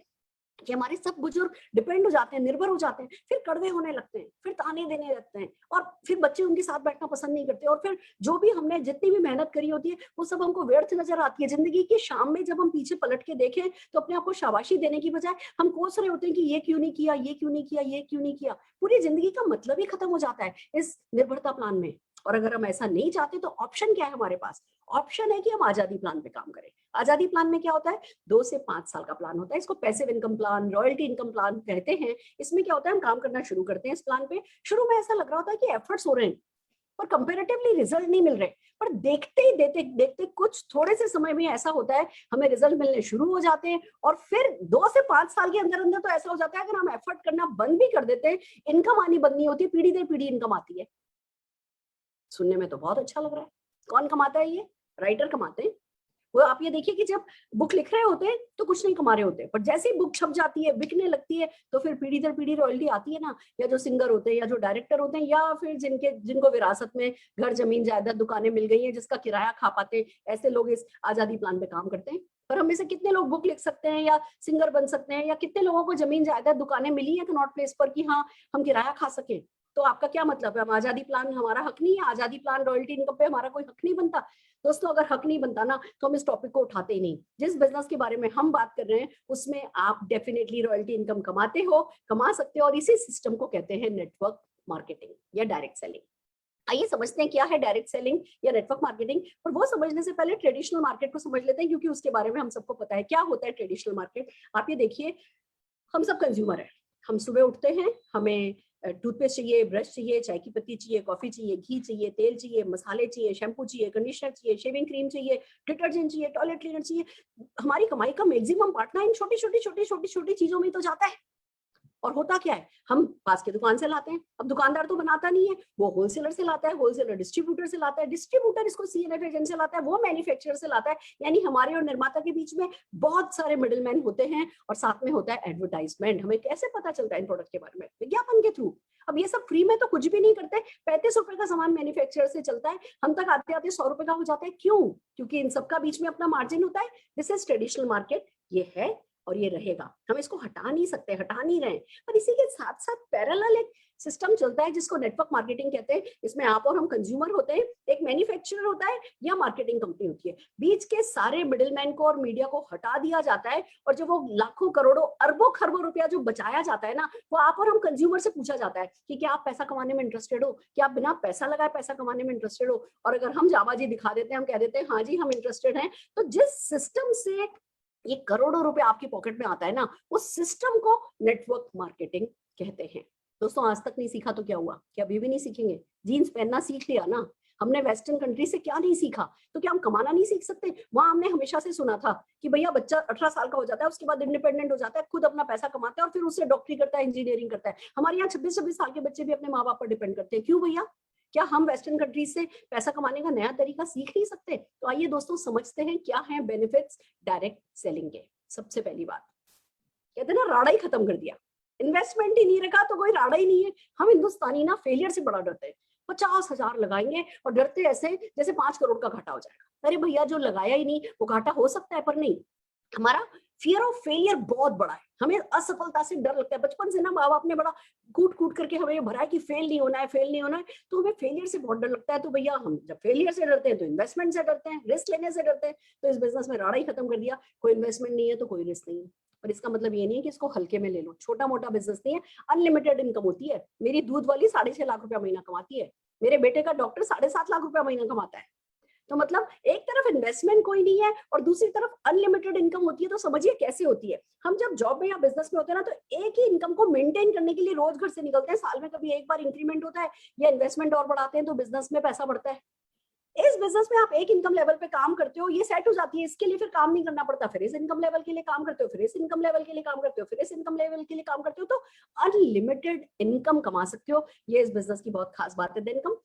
कि हमारे सब बुजुर्ग डिपेंड हो जाते हैं, निर्भर हो जाते हैं, फिर कड़वे होने लगते हैं, फिर ताने देने लगते हैं, और फिर बच्चे उनके साथ बैठना पसंद नहीं करते, और फिर जो भी हमने जितनी भी मेहनत करी होती है वो सब हमको व्यर्थ नजर आती है। जिंदगी की शाम में जब हम पीछे पलट के देखें तो अपने आप को शाबाशी देने की बजाय हम कोस रहे होते हैं कि ये क्यों नहीं किया, ये क्यों नहीं किया, ये क्यों नहीं किया। पूरी जिंदगी का मतलब ही खत्म हो जाता है इस निर्भरता प्लान में। और अगर हम ऐसा नहीं चाहते तो ऑप्शन क्या है हमारे पास? ऑप्शन है कि हम आजादी प्लान पे काम करें। आजादी प्लान में क्या होता है, 2 से 5 साल का प्लान होता है। इसको passive income plan, royalty income plan कहते हैं। इसमें क्या होता है, हम काम करना शुरू करते हैं इस प्लान पे। शुरू में ऐसा लग रहा होता है कि एफर्ट्स हो रहे हैं पर कंपैरेटिवली रिजल्ट नहीं मिल रहे, पर देखते ही देखते देखते कुछ थोड़े से समय में ऐसा होता है हमें रिजल्ट मिलने शुरू हो जाते हैं, और फिर 2 से 5 साल के अंदर अंदर तो ऐसा हो जाता है अगर हम एफर्ट करना बंद भी कर देते हैं, इनकम आनी बंद नहीं होती, पीढ़ी दर पीढ़ी इनकम आती है। सुनने में तो बहुत अच्छा लग रहा है। कौन कमाता है ये? राइटर कमाते हैं। वो आप ये देखिए कि जब बुक लिख रहे होते हैं तो कुछ नहीं कमा रहे होते, पर जैसे ही बुक छप जाती है, बिकने लगती है, तो फिर पीढ़ी दर पीढ़ी रॉयल्टी आती है ना। या जो सिंगर होते हैं, या जो डायरेक्टर होते हैं, या फिर जिनको विरासत में घर जमीन जायदाद दुकानें मिल गई हैं, जिसका किराया खा पाते हैं, ऐसे लोग इस आजादी प्लान पे काम करते हैं। पर हम में से कितने लोग बुक लिख सकते हैं या सिंगर बन सकते हैं, या कितने लोगों को जमीन जायदाद दुकानें मिली है कनॉट प्लेस पर कि हाँ हम किराया खा सके? तो आपका क्या मतलब है, हम आजादी प्लान हमारा हक नहीं है? आजादी प्लान रॉयल्टी इनकम पे हमारा कोई हक नहीं बनता? दोस्तों अगर हक नहीं बनता ना तो हम इस टॉपिक को उठाते ही नहीं। जिस बिजनेस के बारे में हम बात कर रहे हैं उसमें आप डेफिनेटली रॉयल्टी इनकम कमाते हो, कमा सकते हो, और इसी सिस्टम को कहते हैं नेटवर्क मार्केटिंग या डायरेक्ट सेलिंग। आइए समझते हैं क्या है डायरेक्ट सेलिंग या नेटवर्क मार्केटिंग। और वो समझने से पहले ट्रेडिशनल मार्केट को समझ लेते हैं, क्योंकि उसके बारे में हम सबको पता है क्या होता है ट्रेडिशनल मार्केट। आप ये देखिए, हम सब कंज्यूमर हैं, हम सुबह उठते हैं, हमें टूथपेस्ट चाहिए, ब्रश चाहिए, चाय की पत्ती चाहिए, कॉफी चाहिए, घी चाहिए, तेल चाहिए, मसाले चाहिए, शैम्पू चाहिए, कंडीशनर चाहिए, शेविंग क्रीम चाहिए, डिटर्जेंट चाहिए, टॉयलेट क्लीनर चाहिए। हमारी कमाई का मैक्सिमम पार्ट ना इन छोटी छोटी छोटी छोटी छोटी चीजों में तो जाता है। और होता क्या है, हम पास की दुकान से लाते हैं। अब दुकानदार तो बनाता नहीं है, वो होलसेलर से लाता है, होलसेलर डिस्ट्रीब्यूटर से लाता है, डिस्ट्रीब्यूटर इसको सीएनएफ एजेंट से लाता है, वो मैन्युफैक्चरर से लाता है। यानी हमारे और निर्माता के बीच में बहुत सारे मिडिलमैन होते हैं। और साथ में होता है एडवर्टाइजमेंट। हमें कैसे पता चलता है इन प्रोडक्ट के बारे में? विज्ञापन के थ्रू। अब ये सब फ्री में तो कुछ भी नहीं करते। 35 रुपए का सामान मैन्युफैक्चरर से चलता है, हम तक आते आते 100 रुपए का हो जाता है। क्यों? क्योंकि इन सबका बीच में अपना मार्जिन होता है। This is traditional market. ये है और ये रहेगा, हम इसको हटा नहीं सकते, हटा नहीं रहे। पर इसी के साथ साथ पैरेलल एक सिस्टम चलता है जिसको नेटवर्क मार्केटिंग कहते हैं। इसमें आप और हम कंज्यूमर होते हैं, एक मैन्युफैक्चरर होता है या मार्केटिंग कंपनी होती है। बीच के सारे मिडिलमैन को और मीडिया को हटा दिया जाता है। और जो वो लाखों करोड़ों अरबों खरबों रुपया जो बचाया जाता है ना, वो आप और हम कंज्यूमर से पूछा जाता है कि क्या आप पैसा कमाने में इंटरेस्टेड हो, क्या आप बिना पैसा लगाए पैसा कमाने में इंटरेस्टेड हो। और अगर हम जाबाजी दिखा देते हैं, हम कह देते हैं हाँ जी हम इंटरेस्टेड हैं, तो जिस सिस्टम से ये करोड़ों रुपए आपकी पॉकेट में आता है ना, उस सिस्टम को नेटवर्क मार्केटिंग कहते हैं। दोस्तों आज तक नहीं सीखा तो क्या हुआ? क्या अभी भी नहीं सीखेंगे? जीन्स पहनना सीख लिया ना हमने, वेस्टर्न कंट्री से क्या नहीं सीखा? तो क्या हम कमाना नहीं सीख सकते? वहां हमने हमेशा से सुना था कि भैया बच्चा 18 साल का हो जाता है, उसके बाद इंडिपेंडेंट हो जाता है, खुद अपना पैसा कमाता है और फिर उससे डॉक्टरी करता है, इंजीनियरिंग करता है। हमारे यहाँ 26-26 साल के बच्चे भी अपने माँ बाप पर डिपेंड करते हैं। क्यों भैया? क्या हम वेस्टर्न कंट्रीज से पैसा कमाने का नया तरीका सीख नहीं सकते? तो आइए दोस्तों समझते हैं क्या है बेनिफिट्स डायरेक्ट सेलिंग के। सबसे पहली बात, कहते ना राड़ा ही खत्म कर दिया। इन्वेस्टमेंट ही नहीं रखा तो कोई राड़ा ही नहीं है। हम हिंदुस्तानी ना फेलियर से बड़ा डरते हैं। 50,000 लगाएंगे और डरते ऐसे जैसे 5 करोड़ का घाटा हो जाएगा। अरे भैया जो लगाया ही नहीं वो घाटा हो सकता है, पर नहीं। हमारा फियर ऑफ फेलियर बहुत बड़ा है। हमें असफलता से डर लगता है। बचपन से ना माँ बाप ने बड़ा कूट कूट करके हमें ये भरा है कि फेल नहीं होना है, फेल नहीं होना है। तो हमें फेलियर से बहुत डर लगता है। तो भैया हम जब फेलियर से डरते हैं तो इन्वेस्टमेंट से डरते हैं, रिस्क लेने से डरते हैं। तो इस बिजनेस में राड़ा ही खत्म कर दिया। कोई इन्वेस्टमेंट नहीं है तो कोई रिस्क नहीं है। पर इसका मतलब ये नहीं है कि इसको हल्के में ले लो। छोटा मोटा बिजनेस नहीं है, अनलिमिटेड इनकम होती है। मेरी दूध वाली 6.5 लाख रुपया महीना कमाती है। मेरे बेटे का डॉक्टर 7.5 लाख रुपया महीना कमाता है। तो मतलब एक तरफ इन्वेस्टमेंट कोई नहीं है और दूसरी तरफ अनलिमिटेड इनकम होती है। तो समझिए कैसे होती है। हम जब जॉब में या बिजनेस में होते हैं ना, तो एक ही इनकम को मेंटेन करने के लिए रोज घर से निकलते हैं। साल में कभी एक बार इंक्रीमेंट होता है या इन्वेस्टमेंट और बढ़ाते हैं तो बिजनेस में पैसा बढ़ता है। इस बिजनेस में आप एक इनकम लेवल पे काम करते हो, ये सेट हो जाती है। इसके लिए फिर काम नहीं करना पड़ता। फिर इस इनकम लेवल के लिए काम करते हो, फिर इस इनकम लेवल के लिए काम करते हो, फिर इस इनकम लेवल के लिए काम करते हो। तो अनलिमिटेड इनकम कमा सकते हो। ये इस बिजनेस की बहुत खास बात है। इनकम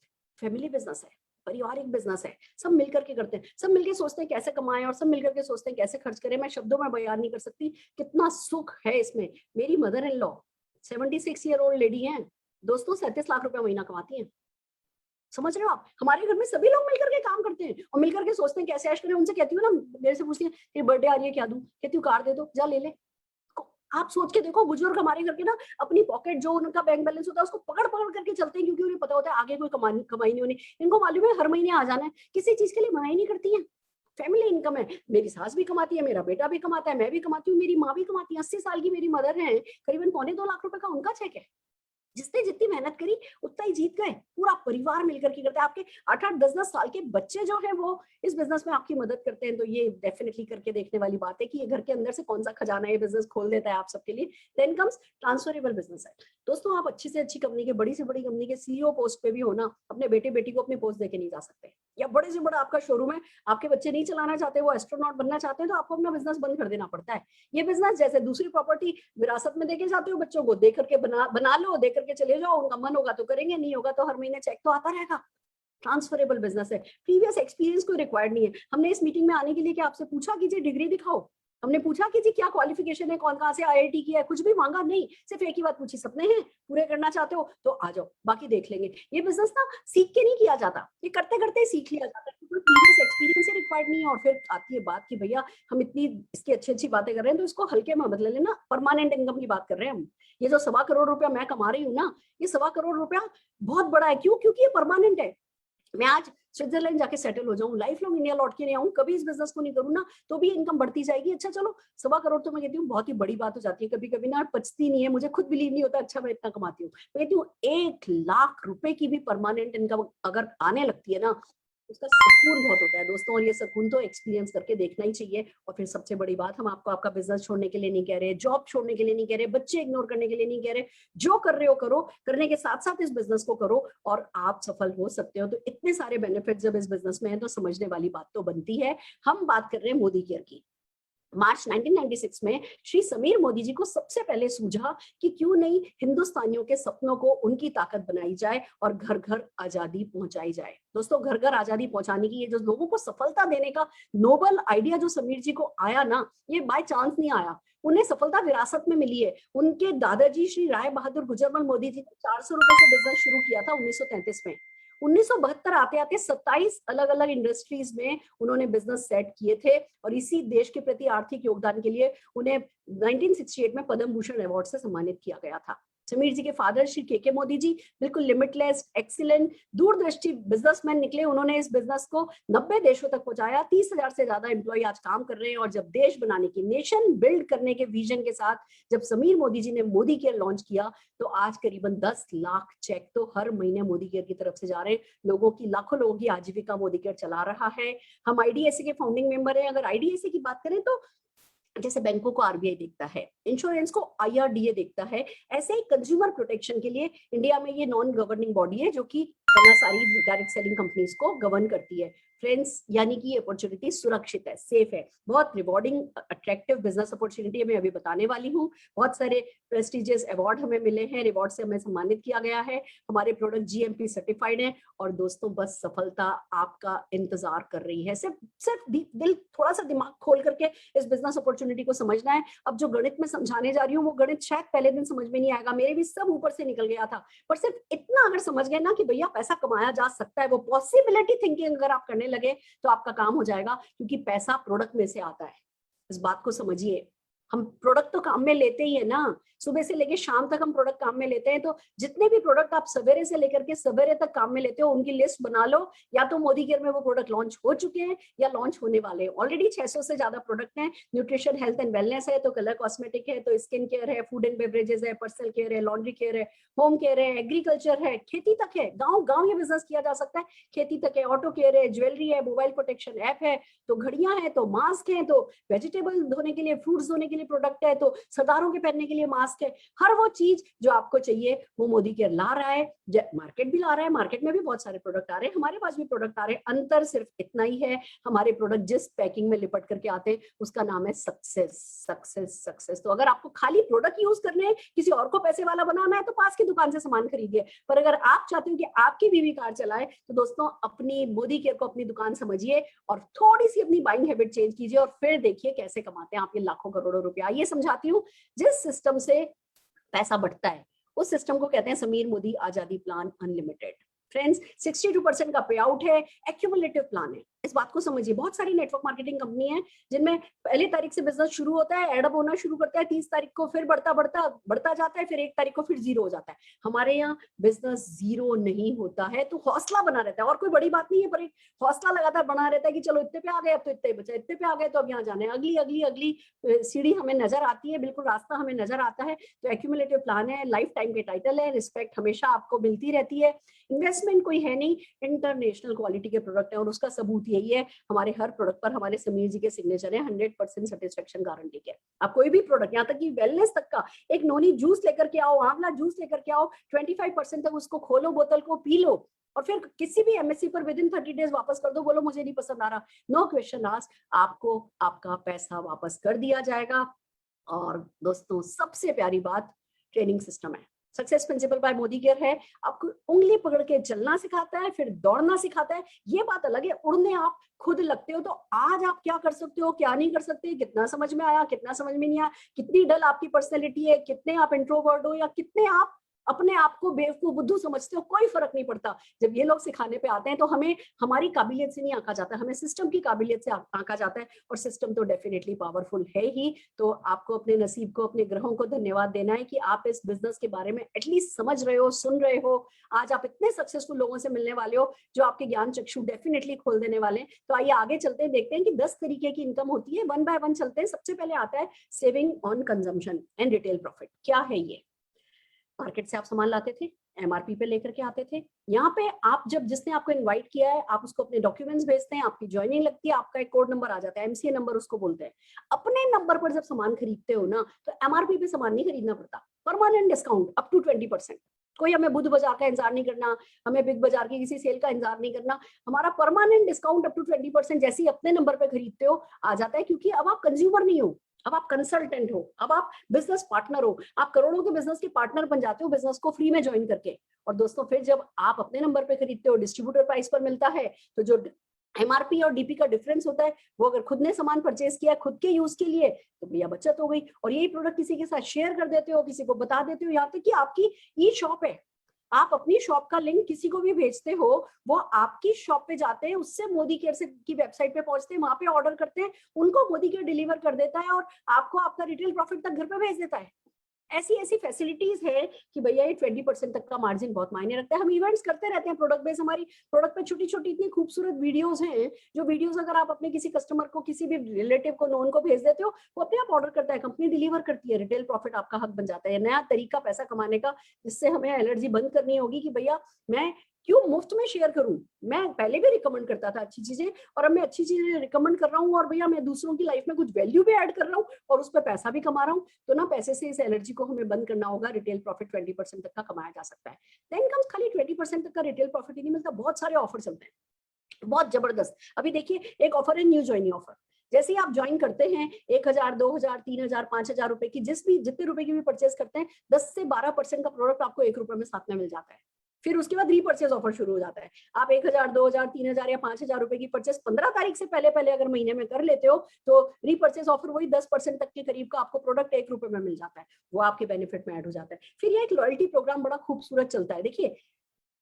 फैमिली बिजनेस है, पारिवारिक बिजनेस है। सब मिलकर के करते हैं, सब मिलकर सोचते हैं कैसे कमाएं और सब मिलकर के सोचते हैं कैसे खर्च करें। मैं शब्दों में बयान नहीं कर सकती कितना सुख है इसमें। मेरी mother in law 76 year old lady हैं दोस्तों, 37 लाख रुपया महीना कमाती हैं। समझ रहे हो आप? हमारे घर में सभी लोग मिलकर के काम करते हैं और मिलकर के सोचते हैं कैसे ऐश करें। उनसे कहती हूँ ना, मेरे से पूछती है तेरी बर्थडे आ रही है क्या दूं, कहती हूँ कार दे दो, जा ले ले। आप सोच के देखो, बुजुर्ग हमारे घर के ना अपनी पॉकेट जो उनका बैंक बैलेंस होता है उसको पकड़ पकड़ करके चलते हैं, क्योंकि उन्हें पता होता है आगे कोई कमाई नहीं होनी। इनको मालूम है हर महीने आ जाना है, किसी चीज के लिए मना ही नहीं करती है। फैमिली इनकम है। मेरी सास भी कमाती है, मेरा बेटा भी कमाता है, मैं भी कमाती हूँ, मेरी माँ भी कमाती है। 80 साल की मेरी मदर है, करीबन 1.25 लाख रुपए का उनका चेक है। जिसने जितनी मेहनत करी उतना ही जीत गए। पूरा परिवार मिलकर के करता है। आपके 8-8, 10-10 साल के बच्चे जो हैं वो इस बिजनेस में आपकी मदद करते हैं। तो ये डेफिनेटली करके देखने वाली बात है कि ये घर के अंदर से कौन सा खजाना ये बिजनेस खोल देता है आप सबके लिए। देन कम्स ट्रांसफरेबल बिजनेस है। दोस्तों आप अच्छी से अच्छी कंपनी के, बड़ी से बड़ी कंपनी के सीईओ पोस्ट पे भी हो ना, अपने बेटे बेटी को अपनी पोस्ट देके नहीं जा सकते। या बड़े से बड़ा आपका शोरूम है, आपके बच्चे नहीं चलाना चाहते, वो एस्ट्रोनॉट बनना चाहते हैं, तो आपको अपना बिजनेस बंद कर देना पड़ता है। ये बिजनेस जैसे दूसरी प्रॉपर्टी विरासत में देके जाते हो बच्चों को, दे करके बना लो, दे करके चले जाओ। उनका मन होगा तो करेंगे, नहीं होगा तो हर महीने चेक तो आता रहेगा। ट्रांसफरेबल बिजनेस है। प्रीवियस एक्सपीरियंस कोई रिक्वायर्ड नहीं है। हमने इस मीटिंग में आने के लिए क्या आपसे पूछा कि जी डिग्री दिखाओ? हमने पूछा कि जी क्या क्वालिफिकेशन है, कौन कहाँ से आईआईटी किया है? कुछ भी मांगा नहीं। सिर्फ एक ही बात पूछी, सपने हैं पूरे करना चाहते हो तो आ जाओ, बाकी देख लेंगे। ये बिजनेस ना सीख के नहीं किया जाता, ये करते करते सीख लिया जाता है। कोई प्रीवियस एक्सपीरियंस ही रिक्वायर्ड नहीं है। और फिर आती है बात कि भैया हम इतनी इसकी अच्छी अच्छी बातें कर रहे हैं तो इसको हल्के में बदल लेना। परमानेंट इनकम की बात कर रहे हैं हम। ये जो 1.25 करोड़ रुपया मैं कमा रही हूँ ना, ये 1.25 करोड़ रुपया बहुत बड़ा है। क्यों? क्योंकि ये परमानेंट है। मैं आज स्विट्जरलैंड जाके सेटल हो जाऊं, लाइफ लॉन्ग इंडिया लौट के नहीं आऊं, कभी इस बिजनेस को नहीं करूं ना, तो भी इनकम बढ़ती जाएगी। अच्छा चलो 1.25 करोड़ तो मैं कहती हूँ बहुत ही बड़ी बात हो जाती है, कभी कभी ना पचती नहीं है, मुझे खुद बिलीव नहीं होता अच्छा मैं इतना कमाती हूँ। मैं कहती हूँ 1 लाख रुपए की भी परमानेंट इनकम अगर आने लगती है ना, उसका सुकून बहुत होता है दोस्तों, और ये सुकून तो एक्सपीरियंस करके देखना ही चाहिए। और फिर सबसे बड़ी बात, हम आपको आपका बिजनेस छोड़ने के लिए नहीं कह रहे, जॉब छोड़ने के लिए नहीं कह रहे, बच्चे इग्नोर करने के लिए नहीं कह रहे, जो कर रहे हो करो, करने के साथ साथ इस बिजनेस को करो और आप सफल हो सकते हो। तो इतने सारे बेनिफिट जब इस बिजनेस में है तो समझने वाली बात तो बनती है। हम बात कर रहे हैं मोदी केयर की। मार्च 1996 में श्री समीर मोदी जी को सबसे पहले सूझा कि क्यों नहीं हिंदुस्तानियों के सपनों को उनकी ताकत बनाई जाए और घर घर आजादी पहुंचाई जाए। दोस्तों घर घर आजादी पहुंचाने की ये जो लोगों को सफलता देने का नोबल आइडिया जो समीर जी को आया ना, ये बाय चांस नहीं आया, उन्हें सफलता विरासत में मिली है। उनके दादाजी श्री राय बहादुर गुजरमल मोदी जी ने 400 रुपए से बिजनेस शुरू किया था 1933 में। 1972 आते आते 27 अलग अलग इंडस्ट्रीज में उन्होंने बिजनेस सेट किए थे और इसी देश के प्रति आर्थिक योगदान के लिए उन्हें 1968 में पद्म भूषण अवार्ड से सम्मानित किया गया था। समीर जी के फादर श्री के मोदी जी बिल्कुल लिमिटलेस, एक्सीलेंट, दूरदर्शी बिजनेसमैन निकले। उन्होंने इस बिजनेस को 90 देशों तक पहुंचाया। 30,000 से ज्यादा एम्प्लॉय आज काम कर रहे हैं। और जब देश बनाने की, नेशन बिल्ड करने के विजन के साथ जब समीर मोदी जी ने मोदी केयर लॉन्च किया, तो आज करीबन 10 लाख चेक तो हर महीने मोदी केयर की तरफ से जा रहे हैं। लोगों की, लाखों लोगों की आजीविका मोदी केयर चला रहा है। हम आईडीएसए के फाउंडिंग मेंबर हैं। अगर आईडीएसए की बात करें तो जैसे बैंकों को आरबीआई देखता है, इंश्योरेंस को आईआरडीए देखता है, ऐसे ही कंज्यूमर प्रोटेक्शन के लिए इंडिया में ये नॉन गवर्निंग बॉडी है जो कि सारी डायरेक्ट सेलिंग कंपनीज को गवर्न करती है। फ्रेंड्स, यानी कि ये अपॉर्चुनिटी सुरक्षित है, सेफ है, बहुत रिवॉर्डिंग अट्रैक्टिव बिजनेस अपॉर्चुनिटी है। मैं अभी बताने वाली हूँ। बहुत सारे प्रेस्टिजियस अवार्ड हमें मिले हैं, रिवॉर्ड से हमें सम्मानित किया गया है। हमारे प्रोडक्ट जीएमपी सर्टिफाइड है। और दोस्तों बस सफलता आपका इंतजार कर रही है। सिर्फ सिर्फ दिल, थोड़ा सा दिमाग खोल करके इस बिजनेस अपॉर्चुनिटी को समझना है। अब जो गणित में समझाने जा रही हूँ वो गणित शायद पहले दिन समझ में नहीं आएगा, मेरे भी सब ऊपर से निकल गया था, पर सिर्फ इतना अगर समझ गए ना कि भैया पैसा कमाया जा सकता है, वो पॉसिबिलिटी थिंकिंग अगर आप करने लगे तो आपका काम हो जाएगा। क्योंकि पैसा प्रोडक्ट में से आता है, इस बात को समझिए। हम प्रोडक्ट तो काम में लेते ही है ना, सुबह से लेके शाम तक हम प्रोडक्ट काम में लेते हैं। तो जितने भी प्रोडक्ट आप सवेरे से लेकर के सवेरे तक काम में लेते हो उनकी लिस्ट बना लो। या तो मोदी केयर में वो प्रोडक्ट लॉन्च हो चुके हैं या लॉन्च होने वाले हैं। ऑलरेडी 600 से ज्यादा प्रोडक्ट हैं। न्यूट्रिशन, हेल्थ एंड वेलनेस है, तो कलर कॉस्मेटिक है, तो स्किन केयर है, फूड एंड बेवरेजेस है, पर्सनल केयर है, लॉन्ड्री केयर है, होम केयर है, एग्रीकल्चर है, खेती तक है। गाँव गाँव ये बिजनेस किया जा सकता है, खेती तक है, ऑटो केयर है, ज्वेलरी है, मोबाइल प्रोटेक्शन ऐप है, तो घड़ियां हैं, तो मास्क है, तो वेजिटेबल धोने के लिए, फ्रूट्स धोने के लिए प्रोडक्ट है, तो सरदारों के पहनने के लिए मास्क है। हर वो चीज जो आपको चाहिए वो मोदी केयर ला रहा है। मार्केट भी ला रहा है, मार्केट में भी बहुत सारे प्रोडक्ट आ रहे हैं, हमारे पास भी प्रोडक्ट आ रहे हैं। अंतर सिर्फ इतना ही है, हमारे प्रोडक्ट जिस पैकिंग में लिपट करके आते हैं उसका नाम है सक्सेस, सक्सेस, सक्सेस। तो अगर आपको खाली प्रोडक्ट यूज करने हैं, किसी और को पैसे वाला बनाना है, तो पास की दुकान से सामान खरीदिए। पर अगर आप चाहते हो कि आपकी बीवी कार चलाए, तो दोस्तों अपनी मोदी केयर को अपनी दुकान समझिए और थोड़ी सी अपनी बाइंग हैबिट चेंज कीजिए और फिर देखिए कैसे कमाते हैं आप ये लाखों करोड़ों रुपया। ये समझाती हूँ, जिस सिस्टम से पैसा बढ़ता है उस सिस्टम को कहते हैं समीर मोदी आजादी प्लान अनलिमिटेड। फ्रेंड्स, 62% का पे आउट है, एक्यूमुलेटिव प्लान है। इस बात को समझिए। बहुत सारी नेटवर्क मार्केटिंग कंपनी है जिनमें पहली तारीख से बिजनेस शुरू होता है, एडअप होना शुरू करता है, 30 तारीख को फिर बढ़ता बढ़ता बढ़ता जाता है, फिर 1 तारीख को फिर जीरो हो जाता है। हमारे यहाँ बिजनेस जीरो नहीं होता है, तो हौसला बना रहता है। और कोई बड़ी बात नहीं है, पर एक हौसला लगातार बना रहता है कि चलो इतने पे आ गए, अब तो इतने बचा, इतने पे आ गए तो अब यहाँ जाना है, अगली अगली अगली सीढ़ी हमें नजर आती है, बिल्कुल रास्ता हमें नजर आता है। तो एक्यूमुलेटिव प्लान है, लाइफ टाइम के टाइटल है, रिस्पेक्ट हमेशा आपको मिलती रहती है, इन्वेस्टमेंट कोई है नहीं, इंटरनेशनल क्वालिटी के प्रोडक्ट है। और उसका सबूत यही है, हमारे हर प्रोडक्ट पर हमारे समीर जी के सिग्नेचर है, 100% सेटिस्फेक्शन गारंटी के। आप कोई भी प्रोडक्ट, यहाँ तक कि वेलनेस तक का, एक नोनी जूस लेकर के आओ, आंवला जूस लेकर के आओ, 25% तक उसको खोलो, बोतल को पी लो और फिर किसी भी एमएससी पर विद इन 30 डेज वापस कर दो, बोलो मुझे नहीं पसंद आ रहा, नो क्वेश्चन आस्क, आपको आपका पैसा वापस कर दिया जाएगा। और दोस्तों सबसे प्यारी बात, ट्रेनिंग सिस्टम है। Success principal bye Modi care है, आपको उंगली पकड़ के चलना सिखाता है, फिर दौड़ना सिखाता है। ये बात अलग है, उड़ने आप खुद लगते हो। तो आज आप क्या कर सकते हो, क्या नहीं कर सकते, कितना समझ में आया, कितना समझ में नहीं आया, कितनी डल आपकी पर्सनैलिटी है, कितने आप इंट्रोवर्ट हो या कितने आप अपने आप को बेवकूफ बुद्धू समझते हो, कोई फर्क नहीं पड़ता। जब ये लोग सिखाने पे आते हैं तो हमें हमारी काबिलियत से नहीं आंका जाता, हमें सिस्टम की काबिलियत से आंका जाता है, और सिस्टम तो डेफिनेटली पावरफुल है ही। तो आपको अपने नसीब को, अपने ग्रहों को धन्यवाद देना है कि आप इस बिजनेस के बारे में एटलीस्ट समझ रहे हो, सुन रहे हो। आज आप इतने सक्सेसफुल लोगों से मिलने वाले हो जो आपके ज्ञान चक्षु डेफिनेटली खोल देने वाले हैं। तो आइए आगे चलते हैं, देखते हैं कि 10 तरीके की इनकम होती है, वन बाय वन चलते हैं। सबसे पहले आता है saving on consumption and retail profit. क्या है ये? मार्केट से आप सामान लाते थे, एमआरपी पे लेकर के आते थे, यहाँ पे आप जब जिसने आपको इनवाइट किया है आप उसको अपने डॉक्यूमेंट्स भेजते हैं, आपकी ज्वाइनिंग लगती है, आपका एक कोड नंबर आ जाता है, एमसीए नंबर उसको बोलते हैं। अपने नंबर पर जब सामान खरीदते हो ना तो एमआरपी पे सामान नहीं खरीदना पड़ता, परमानेंट डिस्काउंट अप टू 20%। कोई हमें बुध बाजार का इंतजार नहीं करना, हमें बिग बाजार की किसी सेल का इंतजार नहीं करना, हमारा परमानेंट डिस्काउंट अप टू 20% जैसे ही अपने नंबर पे खरीदते हो आ जाता है, क्योंकि अब आप कंज्यूमर नहीं हो, अब आप कंसल्टेंट हो, अब आप बिजनेस पार्टनर हो, आप करोड़ों के बिजनेस के पार्टनर बन जाते हो बिजनेस को फ्री में ज्वाइन करके। और दोस्तों फिर जब आप अपने नंबर पे खरीदते हो, डिस्ट्रीब्यूटर प्राइस पर मिलता है, तो जो एमआरपी और डीपी का डिफरेंस होता है वो अगर खुद ने सामान परचेज किया खुद के यूज के लिए तो भैया बचत हो गई। और यही प्रोडक्ट किसी के साथ शेयर कर देते हो, किसी को बता देते हो, यहाँ तक कि आपकी ई शॉप है, आप अपनी शॉप का लिंक किसी को भी भेजते हो, वो आपकी शॉप पे जाते हैं, उससे मोदी केयर से की वेबसाइट पे पहुंचते हैं, वहां पे ऑर्डर करते हैं, उनको मोदी केयर डिलीवर कर देता है और आपको आपका रिटेल प्रॉफिट तक घर पे भेज देता है। ऐसी ऐसी फैसिलिटीज है कि भैया ये 20% तक का मार्जिन बहुत मायने रखता है। हम इवेंट्स करते रहते हैं प्रोडक्ट बेस, हमारी प्रोडक्ट पे छोटी छोटी इतनी खूबसूरत वीडियोस हैं, जो वीडियोस अगर आप अपने किसी कस्टमर को, किसी भी रिलेटिव को, नोन को भेज देते हो, वो अपने आप ऑर्डर करता है, कंपनी डिलीवर करती है, रिटेल प्रॉफिट आपका हक बन जाता है। नया तरीका पैसा कमाने का, जिससे हमें एलर्जी बंद करनी होगी कि भैया मैं क्यों मुफ्त में शेयर करूं। मैं पहले भी रिकमेंड करता था अच्छी चीजें, और अब मैं अच्छी चीजें रिकमेंड कर रहा हूँ, और भैया मैं दूसरों की लाइफ में कुछ वैल्यू भी ऐड कर रहा हूँ और उस पर पैसा भी कमा रहा हूँ। तो ना पैसे से इस एलर्जी को हमें बंद करना होगा। रिटेल प्रॉफिट 20% तक का कमाया जा सकता है। देन कम्स खाली 20% तक का रिटेल प्रॉफिट ही नहीं मिलता, बहुत सारे ऑफर चलते हैं, बहुत जबरदस्त। अभी देखिए एक ऑफर है न्यू ज्वाइनिंग ऑफर। जैसे ही आप ज्वाइन करते हैं 1000, 2000, 3000, 5000 रुपए की जितने रुपए की भी परचेस करते हैं, 10 से 12% का प्रोडक्ट आपको 1 रुपए में साथ में मिल जाता है। फिर उसके बाद रीपर्चेज ऑफर शुरू हो जाता है। आप 1000, 2000, 3000 या 5000 रुपए की परचेस 15 तारीख से पहले पहले अगर महीने में कर लेते हो तो रीपर्चेज ऑफर वही 10% तक के करीब का आपको प्रोडक्ट 1 रुपए में मिल जाता है, वो आपके बेनिफिट में ऐड हो जाता है। फिर ये एक लॉयल्टी प्रोग्राम बड़ा खूबसूरत चलता है। देखिए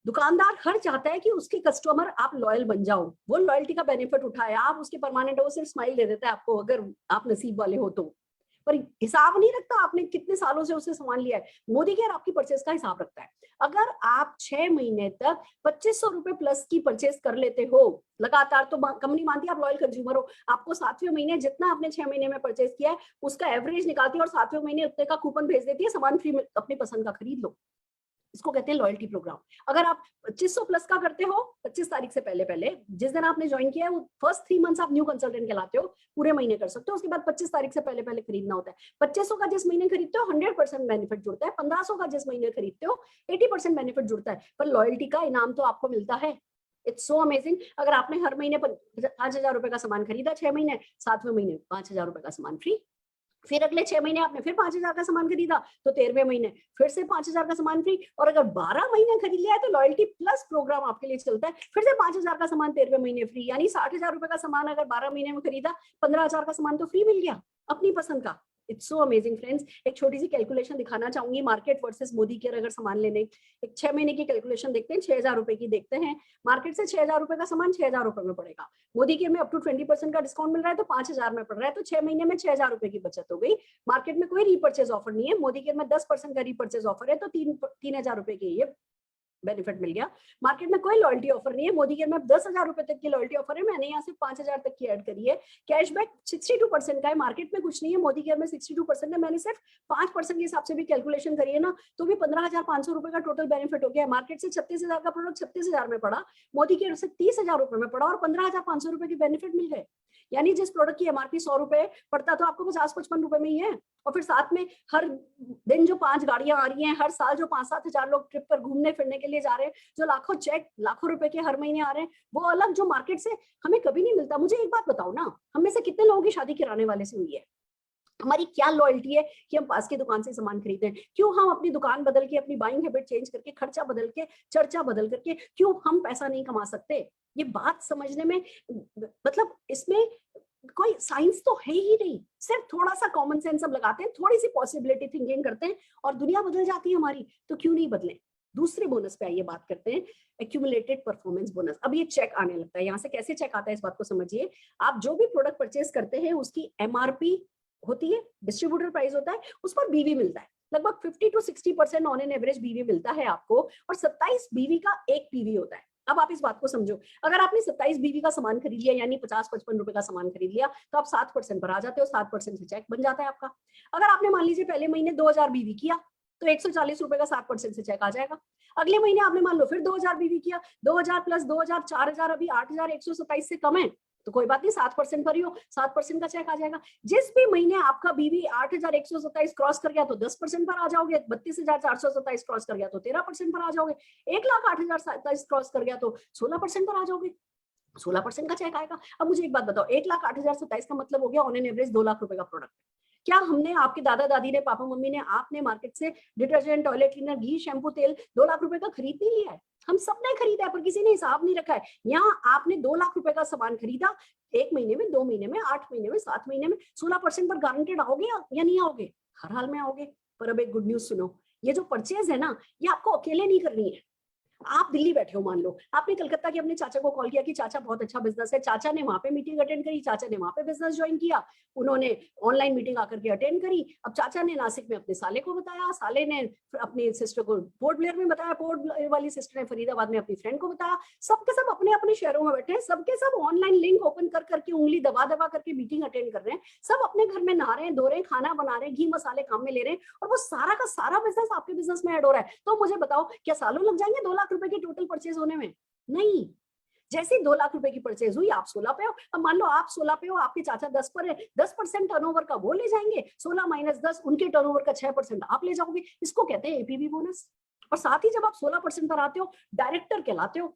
दुकानदार हर चाहता है कि उसके कस्टमर आप लॉयल बन जाओ, वो लॉयल्टी का बेनिफिट उठाए, आप उसके परमानेंट, वो सिर्फ स्माइल दे देता है आपको अगर आप नसीब वाले हो तो, पर हिसाब नहीं रखता आपने कितने सालों से उससे सामान लिया है। मोदी केयर आपकी परचेज का हिसाब रखता है। अगर आप 6 महीने तक 2500 रुपए प्लस की परचेज कर लेते हो लगातार, तो कंपनी मानती है आप लॉयल कंज्यूमर हो। आपको 7वें महीने जितना आपने 6 महीने में परचेज किया है उसका एवरेज निकालती है और 7वें महीने उतने का कूपन भेज देती है, सामान फ्री में अपनी पसंद का खरीद लो। इसको कहते हैं लॉयल्टी प्रोग्राम। अगर आप 2500 प्लस का करते हो 25 तारीख से पहले पहले, जिस दिन आपने ज्वाइन किया है वो फर्स्ट 3 मंथ्स आप न्यू कंसल्टेंट कहलाते हो, पूरे महीने कर सकते हो। उसके बाद 25 तारीख से पहले पहले खरीदना होता है। 2500 का जिस महीने खरीदते हो 100% बेनिफिट जुड़ता है, 1500 का जिस महीने खरीदते हो 80% बेनिफिट जुड़ता है, पर लॉयल्टी का इनाम तो आपको मिलता है। It's so amazing. अगर आपने हर महीने 5000 रुपए का सामान खरीदा 6 महीने, 7वें महीने 5000 रुपए का सामान फ्री। फिर अगले 6 महीने आपने फिर 5000 का सामान खरीदा तो 13वें महीने फिर से 5000 का सामान फ्री। और अगर 12 महीने खरीद लिया है तो लॉयल्टी प्लस प्रोग्राम आपके लिए चलता है, फिर से 5000 का सामान 13वें महीने फ्री। यानी 60000 रुपए का सामान अगर 12 महीने में खरीदा, 15000 का सामान तो फ्री मिल गया अपनी पसंद का। It's so amazing friends. एक छोटी सी कैलकुलेशन दिखाना चाहूंगी, मार्केट वर्सेस मोदी केयर अगर सामान लेने, एक 6 महीने की कैलकुलेशन देखते हैं, 6000 रुपए की देखते हैं। मार्केट से 6000 रुपए का सामान 6000 रुपए में पड़ेगा, मोदी केयर में अप टू 20% का डिस्काउंट मिल रहा है तो 5000 में पड़ रहा है, तो 6 महीने में 6000 रुपए की बचत हो गई। मार्केट में कोई रीपर्चेज ऑफर नहीं है, मोदी केयर में 10% का रीपर्चेज ऑफर है तो 3000 रुपए की ये बेनिफिट मिल गया। मार्केट में कोई लॉयल्टी ऑफर नहीं है, मोदी केयर में 10,000 रुपए तक की लॉयल्टी ऑफर है, मैंने यहाँ से 5,000 तक की ऐड करी है। कैशबैक 62% का है, मार्केट में कुछ नहीं है, मोदी केयर में 62% है। मैंने सिर्फ 5% के हिसाब से भी कैलकुलेशन करी है ना, तो भी 15,500 रुपए का टोटल बेनिफिट हो गया। मार्केट से 36,000 का प्रोडक्ट 36,000 में पड़ा, मोदी केयर से 30,000 रुपए में पड़ा और 15,500 रुपए की बेनिफिट मिल गए। यानी जिस प्रोडक्ट की एमआरपी 100 रुपए पड़ता तो आपको 50-55 रुपए में ही है। और फिर साथ में हर दिन जो 5 गाड़ियां आ रही हैं, हर साल जो 5-7 हजार लोग ट्रिप पर घूमने फिरने के लिए जा रहे हैं, जो लाखों चेक लाखों रुपए के हर महीने आ रहे हैं, वो अलग जो मार्केट से हमें कभी नहीं मिलता। मुझे एक बात बताओ ना, हम में से कितने लोगों की शादी किराने वाले से हुई है? हमारी क्या लॉयल्टी है कि हम पास की दुकान से सामान खरीदें? क्यों हम अपनी दुकान बदल के, अपनी बाइंग हैबिट चेंज करके, खर्चा बदल के, चर्चा बदल करके क्यों हम पैसा नहीं कमा सकते? ये बात समझने में, मतलब इसमें कोई साइंस तो है ही नहीं, सिर्फ थोड़ा सा कॉमन सेंस हम लगाते हैं, थोड़ी सी पॉसिबिलिटी थिंकिंग करते हैं और दुनिया बदल जाती है हमारी। तो क्यों नहीं बदले। दूसरे बोनस पे आइए बात करते हैं, एक्यूमुलेटेड परफॉर्मेंस बोनस। अब ये चेक आने लगता है, यहाँ से कैसे चेक आता है इस बात को समझिए। आप जो भी प्रोडक्ट परचेज करते हैं उसकी एमआरपी होती है, डिस्ट्रीब्यूटर प्राइस होता है, उस पर बीवी मिलता है। लगभग 50 to 60% ऑन एन एवरेज बीवी मिलता है आपको, और 27 बीवी का एक पीवी होता है। अब आप इस बात को समझो, अगर आपने 27 बीवी का सामान खरीद लिया, यानी 50-55 रुपए का सामान खरीद लिया, तो आप 7% पर आ जाते हो, 7% से चेक बन जाता है आपका। अगर आपने मान लीजिए पहले महीने 2000 बीवी किया, तो 140 रुपए का 7% से चेक आ जाएगा। अगले महीने आपने मान लो फिर 2000 बीवी किया, 2000 प्लस 2000 4000, अभी 8127 से कम है, तो कोई बात नहीं, 7% पर ही हो, 7% का चेक आ जाएगा। जिस भी महीने आपका बीवी 8127 क्रॉस कर गया तो 10% पर आ जाओगे, 32,427 क्रॉस कर गया तो 13% पर आ जाओगे, 1,08,027 क्रॉस कर गया तो 16% पर आ जाओगे, 16% का चेक आएगा। अब मुझे एक बात बताओ, 1,08,027 का मतलब हो गया ऑन एन एवरेज 2 लाख रुपए का प्रोडक्ट। क्या हमने, आपके दादा दादी ने, पापा मम्मी ने, आपने मार्केट से डिटर्जेंट, टॉयलेट क्लीनर, घी, शैम्पू, तेल 2 लाख रुपए का खरीद नहीं लिया है? हम सब ने खरीदा है, पर किसी ने हिसाब नहीं रखा है। यहाँ आपने 2 लाख रुपए का सामान खरीदा, 1 महीने में, 2 महीने में, 8 महीने में, 7 महीने में 16% पर गारंटेड आओगे या नहीं आओगे? हर हाल में आओगे। पर अब एक गुड न्यूज सुनो, ये जो परचेज है ना, ये आपको अकेले नहीं करनी है। आप दिल्ली बैठे हो, मान लो आपने कलकत्ता के अपने चाचा को कॉल किया कि चाचा बहुत अच्छा बिजनेस है, चाचा ने वहां पे मीटिंग अटेंड करी, चाचा ने वहां पे बिजनेस ज्वाइन किया, उन्होंने ऑनलाइन मीटिंग आकर के अटेंड करी। अब चाचा ने नासिक में अपने साले को बताया, साले ने अपनी सिस्टर को पोर्ट ब्लेयर में बताया, पोर्ट ब्लेयर वाली सिस्टर ने फरीदाबाद में अपनी फ्रेंड को बताया। सबके सब अपने अपने शहरों में बैठे हैं, सबके सब ऑनलाइन लिंक ओपन कर करके, उंगली दबा दबा करके मीटिंग अटेंड कर रहे हैं। सब अपने घर में नहा रहे हैं, धो रहे हैं, खाना बना रहे हैं, घी मसाले काम में ले रहे हैं, और वो सारा का सारा बिजनेस आपके बिजनेस में ऐड हो रहा है। तो मुझे बताओ, क्या सालों लग जाएंगे 2 लाख रुपए की टोटल परचेज होने में? नहीं। जैसे 2 लाख रुपए की परचेज हुई, आप 16 पे हो। अब मान लो आप 16 पे हो, आपके चाचा 10 पर है, 10% टर्नओवर का वो ले जाएंगे, 16 माइनस 10 उनके टर्नओवर का 6% आप ले जाओगे। इसको कहते हैं एपीवी बोनस। और साथ ही जब आप 16% पर आते हो, डायरेक्टर कहलाते हो।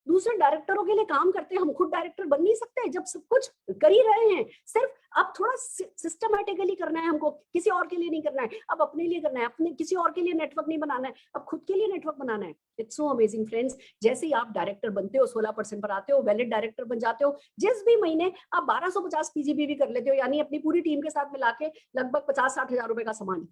दूसरे डायरेक्टरों के लिए काम करते हैं, हम खुद डायरेक्टर बन नहीं सकते जब सब कुछ कर ही रहे हैं। सिर्फ अब थोड़ा सिस्टमैटिकली करना है हमको, किसी और के लिए नहीं करना है, अब अपने लिए करना है, अपने किसी और के लिए नेटवर्क नहीं बनाना है, अब खुद के लिए नेटवर्क बनाना है। इट्स सो अमेजिंग फ्रेंड्स, जैसे ही आप डायरेक्टर बनते हो, 16% पर आते हो, वैलिड डायरेक्टर बन जाते हो, जिस भी महीने आप 1250 पीजीबी भी कर लेते हो, यानी अपनी पूरी टीम के साथ मिला के लगभग 50-60 हजार रुपए का सामान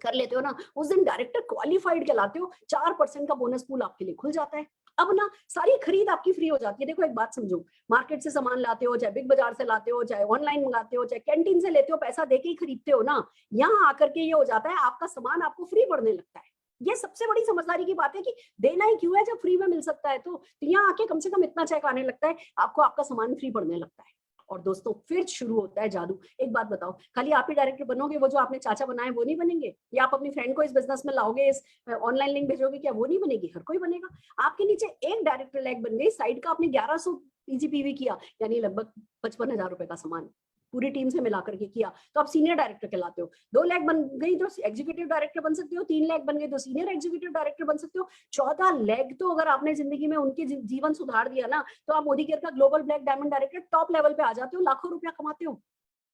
कर लेते हो ना, उस दिन डायरेक्टर क्वालिफाइड कहलाते हो। 4% का बोनस पूल आपके लिए खुल जाता है। अब ना सारी खरीद आपकी फ्री हो जाती है। देखो एक बात समझो, मार्केट से सामान लाते हो, चाहे बिग बाजार से लाते हो, चाहे ऑनलाइन मंगाते हो, चाहे कैंटीन से लेते हो, पैसा देके ही खरीदते हो ना, यहाँ आकर के ये हो जाता है, आपका सामान आपको फ्री पड़ने लगता है। ये सबसे बड़ी समझदारी की बात है कि देना ही क्यों है जब फ्री में मिल सकता है। तो यहाँ आके कम से कम इतना चेक आने लगता है, आपको आपका सामान फ्री पड़ने लगता है। और दोस्तों फिर शुरू होता है जादू। एक बात बताओ, खाली आप ही डायरेक्टर बनोगे, वो जो आपने चाचा बनाए वो नहीं बनेंगे? या आप अपनी फ्रेंड को इस बिजनेस में लाओगे, इस ऑनलाइन लिंक भेजोगे, क्या वो नहीं बनेगी? हर कोई बनेगा। आपके नीचे एक डायरेक्टर लैग बन गई, साइड का आपने 1100 पीजीपीवी किया, यानी लगभग 55,000 रुपए का सामान पूरी टीम से मिलाकर के किया, तो आप सीनियर डायरेक्टर कहलाते हो। 2 लाख बन गई तो एग्जीक्यूटिव डायरेक्टर बन सकते हो, 3 लाख बन गई तो सीनियर एग्जीक्यूटिव डायरेक्टर बन सकते हो। 14 लाख तो अगर आपने जिंदगी में उनके जीवन सुधार दिया ना, तो आप मोदी केयर का global black diamond director top level पे आ जाते हो, लाखों रुपया कमाते हो।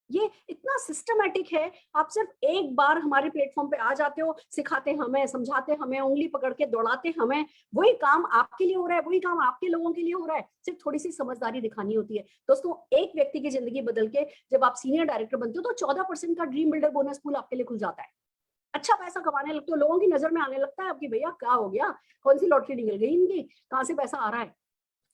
ये इतना सिस्टमैटिक है। आप सिर्फ एक बार हमारे प्लेटफॉर्म पे आ जाते हो, सिखाते हमें, समझाते हमें, उंगली पकड़ के दौड़ाते हमें, वही काम आपके लिए हो रहा है, वही काम आपके लोगों के लिए हो रहा है। सिर्फ थोड़ी सी समझदारी दिखानी होती है। दोस्तों एक व्यक्ति की जिंदगी बदल के जब आप सीनियर डायरेक्टर बनते हो, तो 14% का ड्रीम बिल्डर बोनस पूल आपके लिए खुल जाता है। अच्छा पैसा कमाने लगते हो, लोगों की नजर में आने लगता है आपकी, भैया क्या हो गया, कौन सी लॉटरी निकल गई इनकी, कहाँ से पैसा आ रहा है।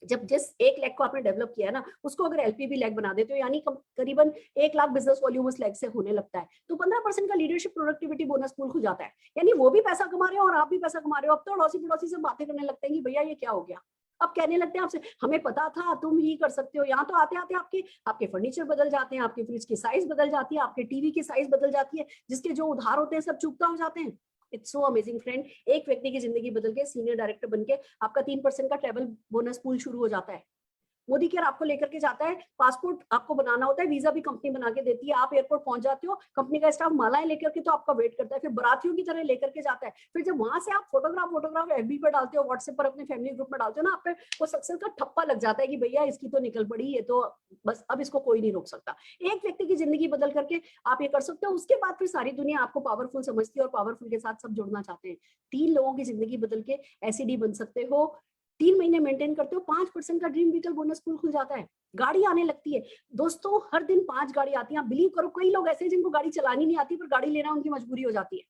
जब जिस 1 लाख को आपने डेवलप किया है ना, उसको अगर एलपीबी लैग बना देते हो, यानी करीबन 1 लाख बिजनेस वॉल्यूम उस लैग से होने लगता है, तो 15% का लीडरशिप प्रोडक्टिविटी बोनस पूल खुल जाता है। यानी वो भी पैसा कमा रहे हो और आप भी पैसा कमा रहे हो। अब तो अड़ोसी पड़ोसी से बातें करने लगते हैं कि भैया ये क्या हो गया। अब कहने लगते हैं आपसे, हमें पता था तुम ही कर सकते हो। यहाँ तो आते आते आपके आपके फर्नीचर बदल जाते हैं, आपके फ्रिज की साइज बदल जाती है, आपके टीवी की साइज बदल जाती है, जिसके जो उधार होते हैं सब चुकता हो जाते हैं। इट्स सो अमेजिंग फ्रेंड, एक व्यक्ति की जिंदगी बदल के सीनियर डायरेक्टर बन के आपका 3% का ट्रेवल बोनस पूल शुरू हो जाता है। मोदी केयर आपको लेकर के जाता है, पासपोर्ट आपको बनाना होता है, वीजा भी कंपनी बना के देती है, आप एयरपोर्ट पहुंच जाते हो, कंपनी का स्टाफ मालाएं लेकर के तो आपका वेट करता है, फिर बरातियों की तरह लेकर के जाता है। फिर जब वहां से आप फोटोग्राफ एफबी पर डालते हो, व्हाट्सएप पर अपने फैमिली ग्रुप में डालते हो ना, आप पे वो सक्सेस का ठप्पा लग जाता है कि भैया इसकी तो निकल पड़ी, ये तो बस अब इसको कोई नहीं रोक सकता। एक व्यक्ति की जिंदगी बदल करके आप ये कर सकते हो। उसके बाद फिर सारी दुनिया आपको पावरफुल समझती है और पावरफुल के साथ सब जुड़ना चाहते हैं। 3 लोगों की जिंदगी बदल के एसईडी बन सकते हो, 3 महीने मेंटेन करते हो, 5% का ड्रीम व्हीकल बोनस पूल खुल जाता है, गाड़ी आने लगती है। दोस्तों हर दिन 5 गाड़ी आती है, आप बिलीव करो कई लोग ऐसे हैं जिनको गाड़ी चलानी नहीं आती पर गाड़ी लेना उनकी मजबूरी हो जाती है,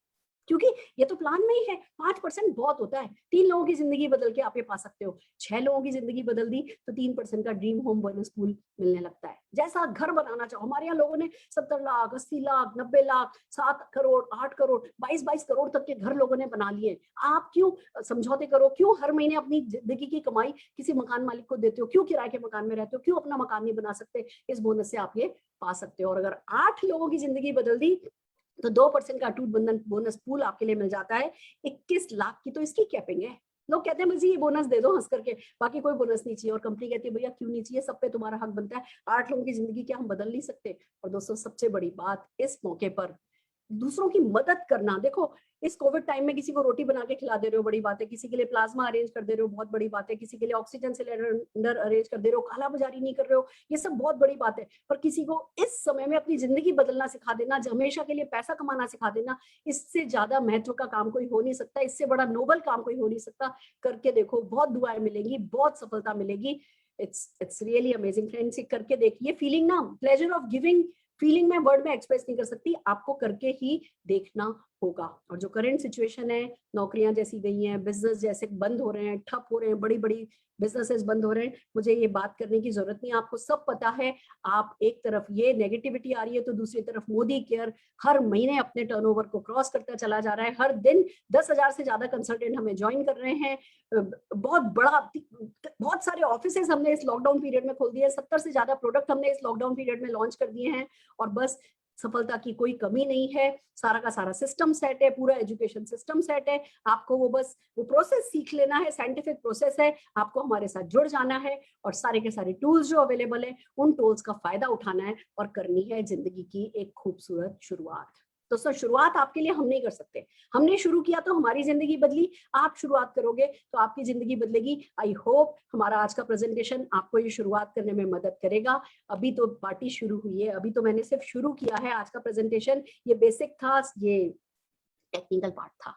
क्योंकि ये तो प्लान में ही है। 5% बहुत होता है, 3 लोगों की जिंदगी बदल के आप ये पा सकते हो। 6 लोगों की जिंदगी बदल दी तो 3% का ड्रीम होम बोनस पूल मिलने लगता है। जैसा घर बनाना चाहो, हमारे यहाँ लोगों ने 70 लाख, 80 लाख, 90 लाख, 7 करोड़, 8 करोड़, 22 करोड़ तक के घर लोगों ने बना लिए। आप क्यों समझौते करो, क्यों हर महीने अपनी जिंदगी की कमाई किसी मकान मालिक को देते हो, क्यों किराए के मकान में रहते हो, क्यों अपना मकान नहीं बना सकते? इस बोनस से आप ये पा सकते हो। और अगर 8 लोगों की जिंदगी बदल दी तो 2% का अटूट बंधन बोनस पूल आपके लिए मिल जाता है। 21 लाख की तो इसकी कैपिंग है। लोग कहते हैं मुझे ये बोनस दे दो हंस करके, बाकी कोई बोनस नहीं चाहिए। और कंपनी कहती है भैया क्यों नहीं चाहिए, सब पे तुम्हारा हक बनता है। 8 लोगों की जिंदगी क्या हम बदल नहीं सकते? और दोस्तों सबसे बड़ी बात, इस मौके पर दूसरों की मदद करना। देखो इस कोविड टाइम में किसी को रोटी बना के खिला दे रहे हो, बड़ी बात है। किसी के लिए प्लाज्मा अरेंज कर दे रहे हो, बहुत बड़ी बात है। किसी के लिए ऑक्सीजन सिलेंडर अरेंज कर दे रहे हो, काला बाजारी नहीं कर रहे हो, ये सब बहुत बड़ी बात है। पर किसी को इस समय में अपनी जिंदगी बदलना सिखा देना, हमेशा के लिए पैसा कमाना सिखा देना, इससे ज्यादा महत्व का काम कोई हो नहीं सकता, इससे बड़ा नोबल काम कोई हो नहीं सकता। करके देखो, बहुत दुआएं मिलेंगी, बहुत सफलता मिलेगी। इट्स रियली अमेजिंग फ्रेंड्स, करके देखिए। फीलिंग ना, प्लेजर ऑफ गिविंग फीलिंग मैं वर्ड में एक्सप्रेस नहीं कर सकती, आपको करके ही देखना होगा। और जो करंट सिचुएशन है, नौकरियां जैसी गई हैं, बिजनेस जैसे बंद हो रहे हैं, ठप हो रहे हैं, बड़ी बड़ी बिजनेसेस बंद हो रहे हैं, मुझे ये बात करने की जरूरत नहीं, आपको सब पता है। आप एक तरफ ये नेगेटिविटी आ रही है तो दूसरी तरफ मोदी केयर हर महीने अपने टर्नओवर को क्रॉस करता चला जा रहा है। हर दिन 10,000 से ज्यादा कंसल्टेंट हमें ज्वाइन कर रहे हैं। बहुत बड़ा, बहुत सारे ऑफिसेज हमने इस लॉकडाउन पीरियड में खोल दिए, 70 से ज्यादा प्रोडक्ट हमने इस लॉकडाउन पीरियड में लॉन्च कर दिए हैं। और बस सफलता की कोई कमी नहीं है, सारा का सारा सिस्टम सेट है, पूरा एजुकेशन सिस्टम सेट है। आपको वो बस वो प्रोसेस सीख लेना है, साइंटिफिक प्रोसेस है, आपको हमारे साथ जुड़ जाना है और सारे के सारे टूल्स जो अवेलेबल है उन टूल्स का फायदा उठाना है और करनी है जिंदगी की एक खूबसूरत शुरुआत। दोस्तों शुरुआत आपके लिए हम नहीं कर सकते, हमने शुरू किया तो हमारी जिंदगी बदली, आप शुरुआत करोगे तो आपकी जिंदगी बदलेगी। आई होप हमारा आज का प्रेजेंटेशन आपको ये शुरुआत करने में मदद करेगा। अभी तो पार्टी शुरू हुई है, अभी तो मैंने सिर्फ शुरू किया है आज का प्रेजेंटेशन। ये बेसिक था, ये टेक्निकल पार्ट था।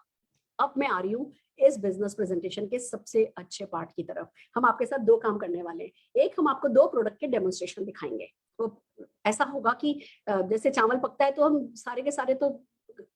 अब मैं आ रही हूँ इस बिजनेस प्रेजेंटेशन के सबसे अच्छे पार्ट की तरफ। हम आपके साथ 2 काम करने वाले हैं। एक, हम आपको 2 प्रोडक्ट के डेमोन्स्ट्रेशन दिखाएंगे। तो ऐसा होगा कि जैसे चावल पकता है तो हम सारे के सारे तो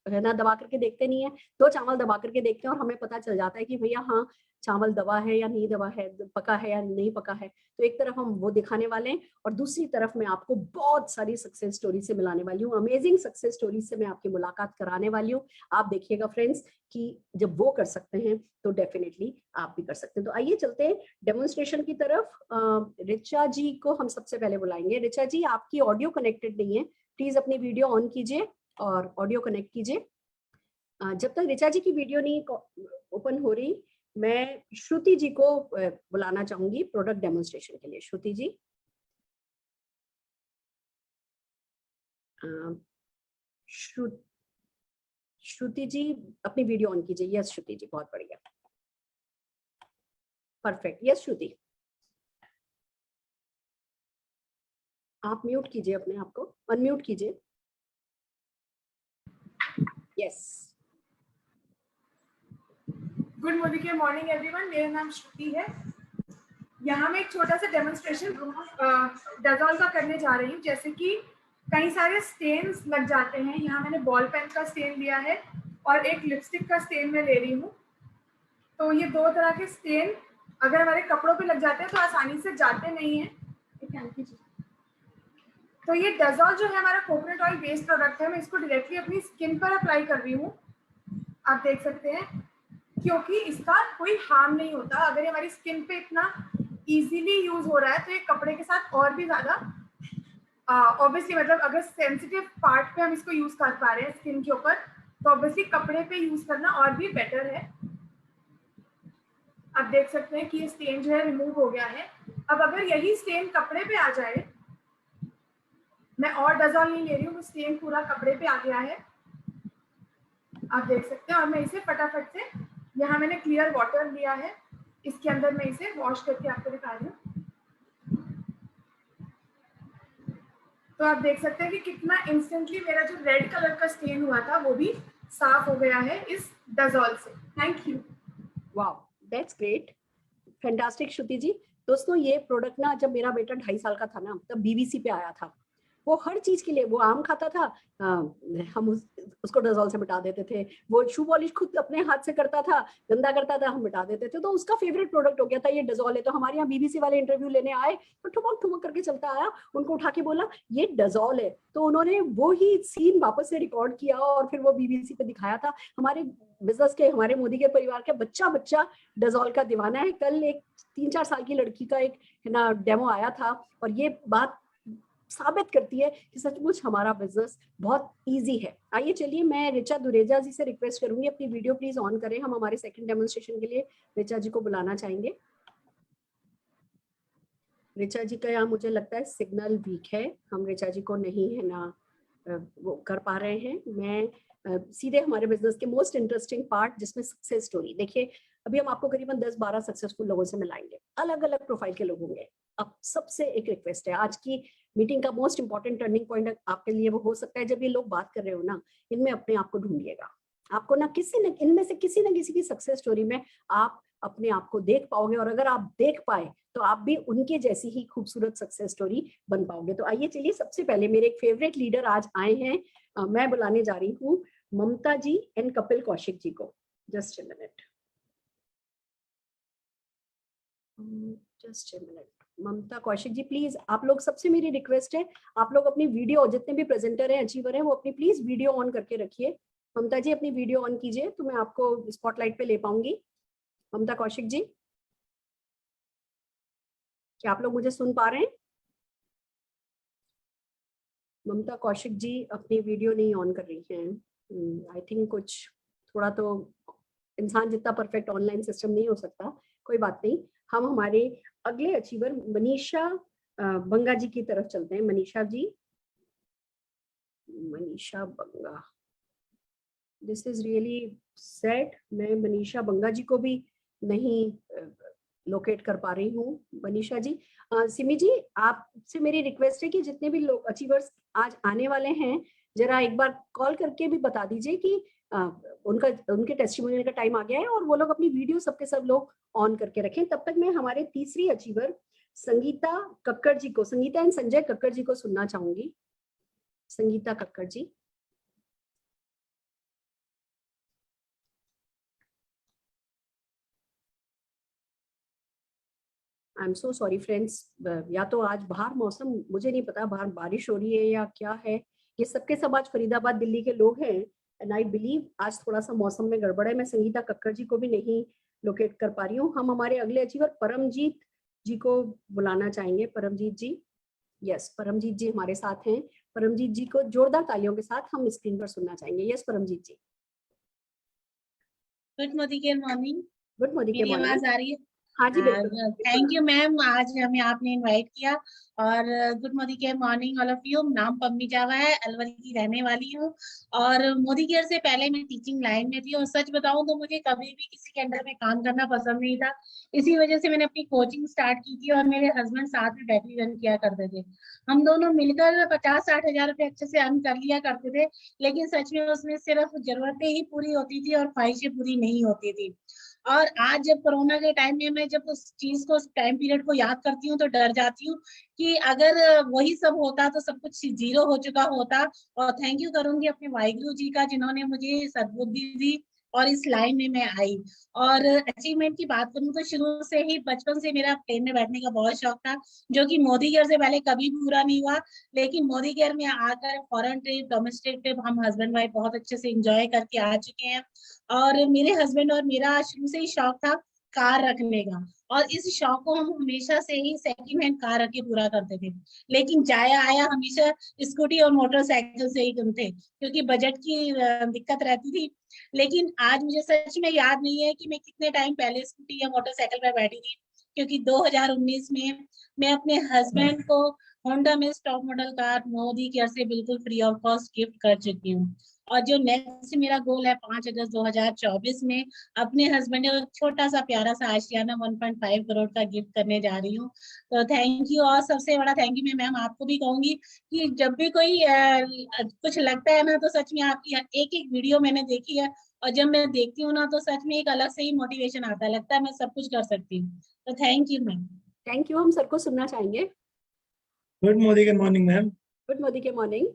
है ना दबा करके देखते नहीं है, 2 चावल दबा करके देखते हैं और हमें पता चल जाता है कि भैया हाँ चावल दबा है या नहीं दबा है, पका है या नहीं पका है। तो एक तरफ हम वो दिखाने वाले हैं और दूसरी तरफ मैं आपको बहुत सारी सक्सेस स्टोरी से मिलाने वाली हूँ, अमेजिंग सक्सेस स्टोरी से मैं आपकी मुलाकात कराने वाली हूँ। आप देखिएगा फ्रेंड्स कि जब वो कर सकते हैं तो डेफिनेटली आप भी कर सकते हैं। तो आइए चलते हैं डेमोन्स्ट्रेशन की तरफ। रिचा जी को हम सबसे पहले बुलाएंगे। रिचा जी आपकी ऑडियो कनेक्टेड नहीं है, प्लीज अपनी वीडियो ऑन कीजिए और ऑडियो कनेक्ट कीजिए। जब तक रिचा जी की वीडियो नहीं ओपन हो रही, मैं श्रुति जी को बुलाना चाहूंगी प्रोडक्ट डेमोन्स्ट्रेशन के लिए। श्रुति जी, श्रुति जी अपनी वीडियो ऑन कीजिए। यस श्रुति जी, बहुत बढ़िया, परफेक्ट। यस श्रुति, आप म्यूट कीजिए अपने आप को, अनम्यूट कीजिए। यस, गुड मॉर्निंग एवरीवन, मेरा नाम श्रुति है। यहाँ मैं एक छोटा सा डेमोन्स्ट्रेशन डेज़ोल का करने जा रही हूँ। जैसे कि कई सारे स्टेन्स लग जाते हैं, यहाँ मैंने बॉल पेन का स्टेन लिया है और एक लिपस्टिक का स्टेन मैं ले रही हूँ। तो ये 2 तरह के स्टेन अगर हमारे कपड़ों पे लग जाते हैं तो आसानी से जाते नहीं हैं। तो ये डेज़ोल जो है हमारा कोकोनट ऑयल बेस्ड प्रोडक्ट है, मैं इसको डायरेक्टली अपनी स्किन पर अप्लाई कर रही हूँ। आप देख सकते हैं, क्योंकि इसका कोई हार्म नहीं होता। अगर ये हमारी स्किन पे इतना इजीली यूज हो रहा है तो ये कपड़े के साथ और भी ज्यादा ऑब्वियसली, मतलब अगर सेंसिटिव पार्ट पे हम इसको यूज कर पा रहे हैं स्किन के ऊपर, तो ऑब्वियसली कपड़े पे यूज करना और भी बेटर है। आप देख सकते हैं कि ये स्टेन जो है रिमूव हो गया है। अब अगर यही स्टेन कपड़े पे आ जाए, मैं और डेज़ोल नहीं ले रही हूँ, स्टेन पूरा कपड़े पे आ गया है, आप देख सकते हैं। और मैं इसे फटाफट से, यहाँ मैंने क्लियर वाटर लिया है, इसके अंदर मैं इसे वॉश करके आपको दिखा रही हूँ। तो आप देख सकते हैं कि कितना इंस्टेंटली मेरा जो रेड कलर का स्टेन हुआ था वो भी साफ हो गया है इस डेज़ोल से। Thank you. Wow, that's great, fantastic Shruti ji. दोस्तों ये प्रोडक्ट ना जब मेरा बेटा 2.5 साल का था ना तब बीबीसी पे आया था। वो हर चीज के लिए, वो आम खाता था, हम उसको डेटॉल से मिटा देते थे। वो शू पॉलिश खुद अपने हाथ से करता था, गंदा करता था, हम मिटा देते थे। तो उसका फेवरेट प्रोडक्ट हो गया था ये डेटॉल है। तो हमारे यहाँ बीबीसी वाले इंटरव्यू लेने आए तो ठुमक ठुमक करके चलता आया, उनको उठा के बोला ये डेटॉल है। तो उन्होंने वो ही सीन वापस से रिकॉर्ड किया और फिर वो बीबीसी पे दिखाया था। हमारे बिजनेस के, हमारे मोदी के परिवार के बच्चा बच्चा डेटॉल का दीवाना है। कल एक 3-4 साल की लड़की का एक है ना डेमो आया था और ये बात साबित करती है कि सचमुच हमारा बिजनेस बहुत इजी है। आइए चलिए मैं ऋचा दुरेजा जी से रिक्वेस्ट करूंगी अपनी वीडियो प्लीज ऑन करें। हम हमारे सेकंड डेमोन्स्ट्रेशन के लिए ऋचा जी को बुलाना चाहेंगे। ऋचा जी का यहाँ मुझे लगता है सिग्नल वीक है, हम ऋचा जी को नहीं है ना वो कर पा रहे हैं। मैं सीधे हमारे बिजनेस के मोस्ट इंटरेस्टिंग पार्ट जिसमें सक्सेस स्टोरी, देखिए अभी हम आपको करीबन 10-12 सक्सेसफुल लोगों से मिलाएंगे, अलग अलग प्रोफाइल के लोग होंगे। अब सबसे एक रिक्वेस्ट है, आज की मीटिंग का मोस्ट इंपॉर्टेंट टर्निंग पॉइंट आपके लिए वो हो सकता है जब ये लोग बात कर रहे हो ना, इनमें अपने आप को ढूंढिएगा। आपको ना इनमें से किसी ना किसी की सक्सेस स्टोरी में आप अपने आप को देख पाओगे और अगर आप देख पाए तो आप भी उनके जैसी ही खूबसूरत सक्सेस स्टोरी बन पाओगे। तो आइए चलिए सबसे पहले मेरे एक फेवरेट लीडर आज आए हैं, मैं बुलाने जा रही हूँ ममता जी एंड कपिल कौशिक जी को। Just a minute, just a minute. Mamata Kaushik ji please, आप लोग सबसे मेरी रिक्वेस्ट है, आप लोग अपनी वीडियो, जितने भी प्रेजेंटर हैं अचीवर हैं, वो अपनी प्लीज वीडियो ऑन करके रखिए। ममता जी अपनी वीडियो ऑन कीजिए तो मैं आपको स्पॉटलाइट पे ले पाऊंगी। ममता कौशिक जी, क्या आप लोग मुझे सुन पा रहे हैं? ममता कौशिक जी अपनी वीडियो नहीं ऑन कर रही हैं। आई थिंक कुछ थोड़ा तो इंसान जितना परफेक्ट ऑनलाइन सिस्टम नहीं हो सकता, कोई बात नहीं। हम हमारे अगले अचीवर मनीषा बंगा जी की तरफ चलते हैं। मनीषा जी, मनीषा बंगा, दिस इज रियली सैड, मैं मनीषा बंगा जी को भी नहीं लोकेट कर पा रही हूँ। मनीषा जी, सिमी जी आपसे मेरी रिक्वेस्ट है कि जितने भी लोग अचीवर्स आज आने वाले हैं जरा एक बार कॉल करके भी बता दीजिए कि उनके टेस्टिमोनियल का टाइम आ गया है और वो लोग अपनी वीडियो सबके सब लोग ऑन करके रखें। तब तक मैं हमारे तीसरी अचीवर संगीता कक्कड़ जी को, संगीता एंड संजय कक्कड़ जी को सुनना चाहूंगी। Sangeeta Kakkar ji, I am so sorry friends, या तो आज बाहर मौसम, मुझे नहीं पता बाहर बारिश हो रही है या क्या है। ये सबके सब आज फरीदाबाद दिल्ली के लोग हैं एंड आई बिलीव आज थोड़ा सा मौसम में गड़बड़ है। मैं संगीता कक्कड़ जी को भी नहीं लोकेट कर पा रही हूँ। हम हमारे अगले अचीवर परमजीत जी को बुलाना चाहेंगे। परमजीत जी, यस परमजीत जी हमारे साथ हैं। परमजीत जी को जोरदार तालियों के साथ हम स्क्रीन पर सुनना चाहेंगे। Yes Paramjeet ji. Good morning. Good morning. मेरी आवाज आ रही है? हाँ जी बिल्कुल। थैंक यू मैम, आज हमें आपने इनवाइट किया। और good morning all of you. नाम पम्मी जावा है, अलवर की रहने वाली हूँ और मोदी केयर से पहले मैं टीचिंग लाइन में थी और सच बताऊं तो मुझे कभी भी किसी के अंडर में काम करना पसंद नहीं था। इसी वजह से मैंने अपनी कोचिंग स्टार्ट की थी और मेरे हस्बैंड साथ में बैटरी रन किया करते थे। हम दोनों मिलकर 50-60 हजार रुपए अच्छे से अर्न कर लिया करते थे, लेकिन सच में उसमें सिर्फ जरूरतें ही पूरी होती थी और ख्वाहिशें पूरी नहीं होती थी। और आज जब कोरोना के टाइम में मैं जब उस चीज को, उस टाइम पीरियड को याद करती हूँ तो डर जाती हूँ कि अगर वही सब होता तो सब कुछ जीरो हो चुका होता। और थैंक यू करूंगी अपने वाहिगुरु जी का जिन्होंने मुझे सद्बुद्धि दी और इस लाइन में मैं आई। और अचीवमेंट की बात करूँ तो शुरू से ही बचपन से मेरा प्लेन में बैठने का बहुत शौक था, जो कि मोदी केयर से पहले कभी पूरा नहीं हुआ। लेकिन मोदी केयर में आकर फॉरेन ट्रिप, डोमेस्टिक ट्रिप हम हस्बैंड वाइफ बहुत अच्छे से एंजॉय करके आ चुके हैं। और मेरे हस्बैंड और मेरा शुरू से ही शौक था कार रखने का और इस शौक को हम हमेशा से ही सेकंड हैंड कार रख के पूरा करते थे। लेकिन जाया आया हमेशा स्कूटी और मोटरसाइकिल से ही थे क्योंकि बजट की दिक्कत रहती थी। लेकिन आज मुझे सच में याद नहीं है कि मैं कितने टाइम पहले स्कूटी या मोटरसाइकिल पर बैठी थी, क्योंकि 2019 में मैं अपने हस्बैंड को होंडा में top model car Modi care से बिल्कुल फ्री ऑफ कॉस्ट गिफ्ट कर चुकी हूँ। और जो नेक्स्ट मेरा गोल है 5 अगस्त 2024 में अपने हस्बैंड को छोटा सा प्यारा सा आशियाना 1.5 करोड़ का गिफ्ट करने जा रही हूँ। तो थैंक यू। और सबसे बड़ा थैंक यू मैं मैम आपको भी कहूंगी कि जब भी कोई कुछ लगता है ना तो सच में आपकी एक एक वीडियो मैंने देखी है और जब मैं देखती हूँ ना तो सच में एक अलग से ही मोटिवेशन आता है, लगता है मैं सब कुछ कर सकती हूँ। तो thank you ma'am. Thank you. हम सर को सुनना चाहेंगे। गुड मोदी के मॉर्निंग मैम। गुड मोदी के मॉर्निंग।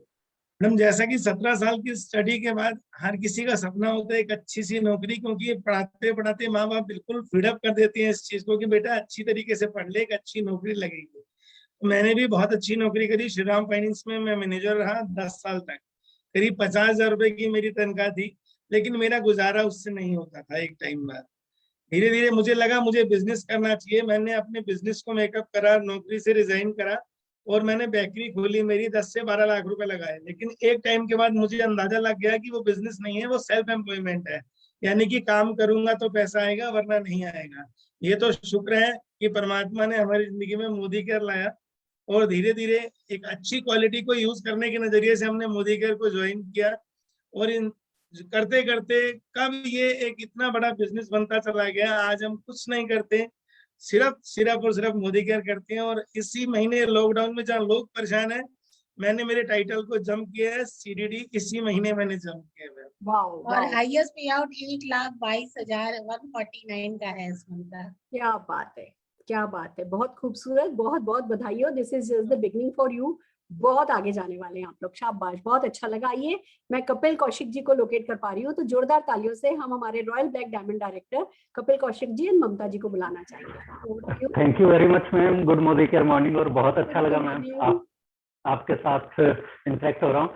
मैडम, जैसा कि 17 साल की स्टडी के बाद हर किसी का सपना होता है एक अच्छी सी नौकरी, क्योंकि पढ़ाते पढ़ाते माँ बाप बिल्कुल फीडअप कर देते हैं इस चीज को कि बेटा अच्छी तरीके से पढ़ ले, एक अच्छी नौकरी लगेगी। मैंने भी बहुत अच्छी नौकरी करी। श्रीराम फाइनेंस में मैं मैनेजर रहा 10 साल तक। करीब 50,000 रुपए की मेरी तनख्वाह थी, लेकिन मेरा गुजारा उससे नहीं होता था। एक टाइम बाद धीरे धीरे मुझे लगा मुझे बिजनेस करना चाहिए। मैंने अपने बिजनेस को मेकअप करा, नौकरी से रिजाइन करा और मैंने बेकरी खोली। मेरी 10 से 12 लाख रुपए लगाए। लेकिन एक टाइम के बाद मुझे अंदाजा लग गया कि वो बिजनेस नहीं है, वो सेल्फ एम्प्लॉयमेंट है। यानी कि काम करूंगा तो पैसा आएगा, वरना नहीं आएगा। ये तो शुक्र है कि परमात्मा ने हमारी जिंदगी में मोदी केयर लाया और धीरे धीरे एक अच्छी क्वालिटी को यूज करने के नजरिए से हमने मोदी केयर को ज्वाइन किया। और इन करते करते कब ये एक इतना बड़ा बिजनेस बनता चला गया। आज हम कुछ नहीं करते, सिर्फ और सिर्फ मोदी केयर करते हैं। और इसी महीने लॉकडाउन में जहाँ लोग परेशान है, मैंने मेरे टाइटल को जंप किया है। सीडीडी इसी महीने मैंने जंप किया है। वाओ, और हाईएस्ट पे आउट 1,22,149 का है इस मंथ का। क्या बात है, क्या बात है। बहुत खूबसूरत, बहुत बहुत बधाई हो। This is just the beginning for you. बहुत आगे जाने वाले हैं आप लोग। शाबाश, बहुत अच्छा लगा। आइए, मैं कपिल कौशिक जी को लोकेट कर पा रही हूँ, तो जोरदार तालियों से हम हमारे royal black diamond director Kapil Kaushik ji and Mamta ji को बुलाना चाहेंगे। Thank you very much ma'am. Good Modi care morning. और बहुत अच्छा लगा मैम आपके साथ इंटरेक्ट हो रहा हूँ।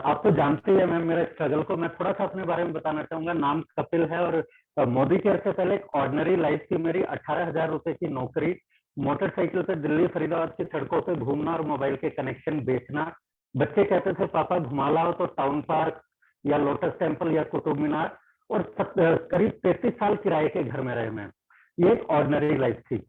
आप तो जानते हैं मैम मेरे स्ट्रगल को। मैं थोड़ा सा अपने बारे में बताना चाहूंगा। नाम कपिल है और मोदी केयर से पहले एक ऑर्डिनरी लाइफ थी मेरी। 18,000 रुपए की नौकरी, मोटरसाइकिल पे दिल्ली फरीदाबाद की सड़कों पे घूमना और मोबाइल के कनेक्शन बेचना। बच्चे कहते थे पापा घुमा लाओ, तो टाउन पार्क या लोटस टेम्पल या कुतुब मीनार। और करीब 33 साल किराए के घर में रहे मैम। ये एक ऑर्डिनरी लाइफ थी।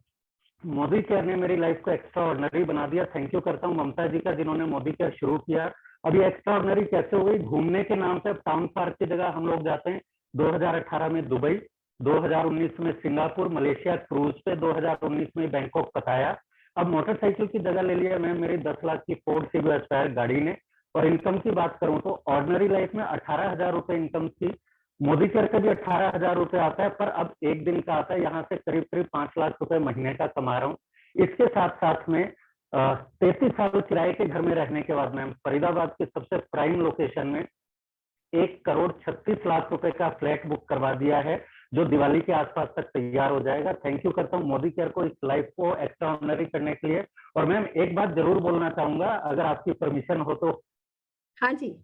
मोदी केयर ने मेरी लाइफ को एक्स्ट्रा ऑर्डिनरी बना दिया। थैंक यू करता हूँ ममता जी का, जिन्होंने मोदी केयर शुरू किया। अभी एक्स्ट्रा ऑर्डिनरी कैसे हो गई? घूमने के नाम पे टाउन पार्क की जगह हम लोग जाते हैं 2018 में दुबई, 2019 में सिंगापुर, मलेशिया क्रूज पे, 2019 में बैंकॉक पताया। अब मोटरसाइकिल की जगह ले लिया मैं मेरी 10 लाख की फोर्ड सिविक एस्पायर गाड़ी ने। और इनकम की बात करूं तो ऑर्डिनरी लाइफ में 18,000 रुपए इनकम थी। मोदी केयर का भी 18,000 रुपए आता है, पर अब एक दिन का आता है। यहाँ से करीब करीब 5 लाख रुपए महीने का कमा रहा हूँ। इसके साथ साथ में 33 साल किराए के घर में रहने के बाद मैं फरीदाबाद की सबसे प्राइम लोकेशन में 1,36,00,000 रुपए का फ्लैट बुक करवा दिया है, जो दिवाली के आसपास तक तैयार हो जाएगा। थैंक यू करता हूँ मोदी केयर को इस लाइफ को एक्स्ट्रा ऑर्डिनरी करने के लिए। और मैम एक बात जरूर बोलना चाहूंगा, अगर आपकी परमिशन हो तो। हाँ जी।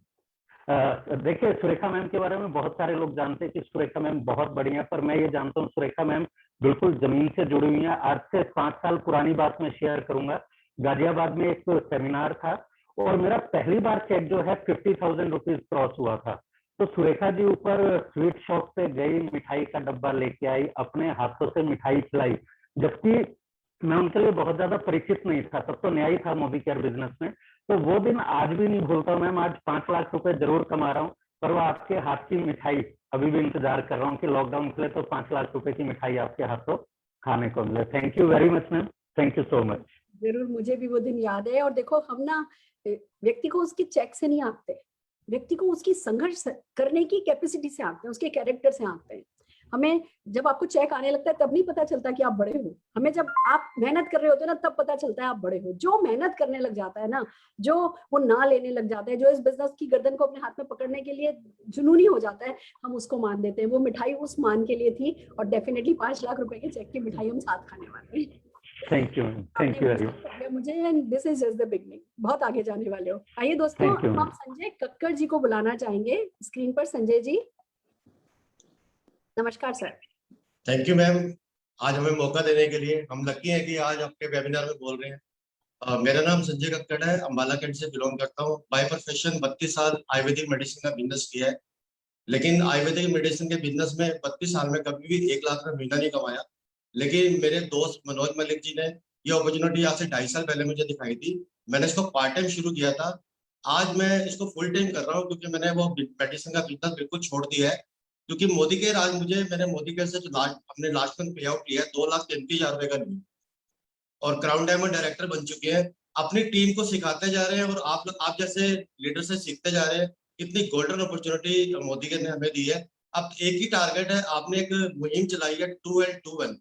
देखिए, सुरेखा मैम के बारे में बहुत सारे लोग जानते हैं कि सुरेखा मैम बहुत बढ़िया, पर मैं ये जानता हूँ सुरेखा मैम बिल्कुल जमीन से जुड़ी हुई है। आज से 5 साल पुरानी बात मैं शेयर करूंगा। गाजियाबाद में एक सेमिनार था और मेरा पहली बार चेक जो है 50,000 रुपीज क्रॉस हुआ था। तो सुरेखा जी ऊपर स्वीट शॉप पे गई, मिठाई का डब्बा लेके आई, अपने हाथों से मिठाई खिलाई, जबकि मैं उनके लिए बहुत ज्यादा परिचित नहीं था। तब तो नया ही था मोदी केयर बिजनेस में। तो वो दिन आज भी नहीं भूलता हूँ मैम। आज 5 लाख रुपए जरूर कमा रहा हूँ, पर वो आपके हाथ की मिठाई अभी भी इंतजार कर रहा हूँ कि लॉकडाउन खुले तो 5 लाख रुपए की मिठाई आपके हाथों खाने को मिले। Thank you very much ma'am. Thank you so much. जरूर, मुझे भी वो दिन याद है। और देखो, हम ना व्यक्ति को उसके चेक से नहीं आंकते, व्यक्ति को उसकी संघर्ष करने की कैपेसिटी से आंकते हैं, उसके कैरेक्टर से आंकते हैं। हमें जब आपको चेक आने लगता है तब नहीं पता चलता कि आप बड़े हो। हमें जब आप मेहनत कर रहे होते हैं ना, तब पता चलता है आप बड़े हो। जो मेहनत करने लग जाता है ना, जो वो ना लेने लग जाता है, जो इस बिजनेस की गर्दन को अपने हाथ में पकड़ने के लिए जुनूनी हो जाता है, हम उसको मान देते हैं। वो मिठाई उस मान के लिए थी और डेफिनेटली 5 लाख रुपए के चेक की मिठाई हम साथ खाने वाले हैं। Thank you very much. मुझे this is just the beginning. बहुत आगे जाने वाले हो। आइए दोस्तों, हम संजय कक्कड़ जी को बुलाना चाहेंगे स्क्रीन पर। संजय जी, नमस्कार सर। थैंक यू मैम, आज हमें मौका देने के लिए। हम लकी हैं कि आज आपके वेबिनार में बोल रहे हैं। मेरा नाम संजय कक्कड़ है, अंबाला कैंट से बिलोंग करता हूँ। बाय प्रोफेशन 32 साल आयुर्वेदिक मेडिसिन का बिजनेस किया है, लेकिन आयुर्वेदिक मेडिसिन के बिजनेस में 32 साल में कभी भी 1 लाख का महीना नहीं कमाया। लेकिन मेरे दोस्त मनोज मलिक जी ने ये अपॉर्चुनिटी आज से 2.5 साल पहले मुझे दिखाई थी। मैंने इसको पार्ट टाइम शुरू किया था, आज मैं इसको फुल टाइम कर रहा हूँ, क्योंकि मैंने वो मेडिसिन का बिजनेस बिल्कुल छोड़ दिया है। क्योंकि मोदी केयर आज मैंने मोदी केयर से जो हमने लास्ट मंथ पे आउट लिया है 2,33,000 रुपए का नहीं, और क्राउन डायमंड डायरेक्टर बन चुके हैं। अपनी टीम को सिखाते जा रहे हैं और आप जैसे लीडर से सीखते जा रहे हैं। इतनी गोल्डन अपॉर्चुनिटी मोदी केयर ने हमें दी है। अब एक ही टारगेट है, आपने एक मुहिम चलाई है 2L2 1।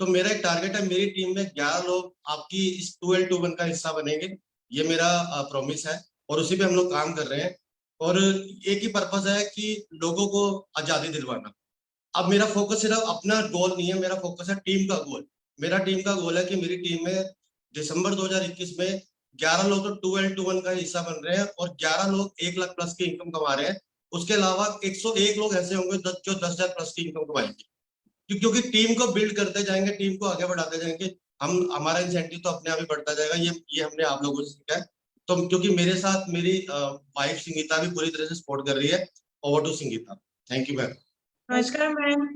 तो मेरा एक टारगेट है, मेरी टीम में 11 लोग आपकी इस 2L21 का हिस्सा बनेंगे। ये मेरा प्रॉमिस है और उसी पे हम लोग काम कर रहे हैं। और एक ही पर्पस है कि लोगों को आजादी दिलवाना। अब मेरा फोकस सिर्फ अपना गोल नहीं है, मेरा फोकस है टीम का गोल। मेरा टीम का गोल है कि मेरी टीम में दिसंबर 2021 में 11 लोग तो 2L21 का हिस्सा बन रहे हैं और 11 लोग 1 लाख प्लस की इनकम कमा रहे हैं। उसके अलावा 101 लोग ऐसे होंगे जो 10,000 प्लस की इनकम कमाएंगे, क्योंकि टीम को बिल्ड करते जाएंगे, टीम को आगे बढ़ाते जाएंगे। हमारा इंसेंटिव तो अपने आप ही बढ़ता जाएगा। ये हमने आप लोगों से सीखा है। तो क्योंकि मेरे साथ मेरी वाइफ संगीता भी पूरी तरह से सपोर्ट कर रही है। Over to Sangeeta. Thank you ma'am. नमस्कार मैम।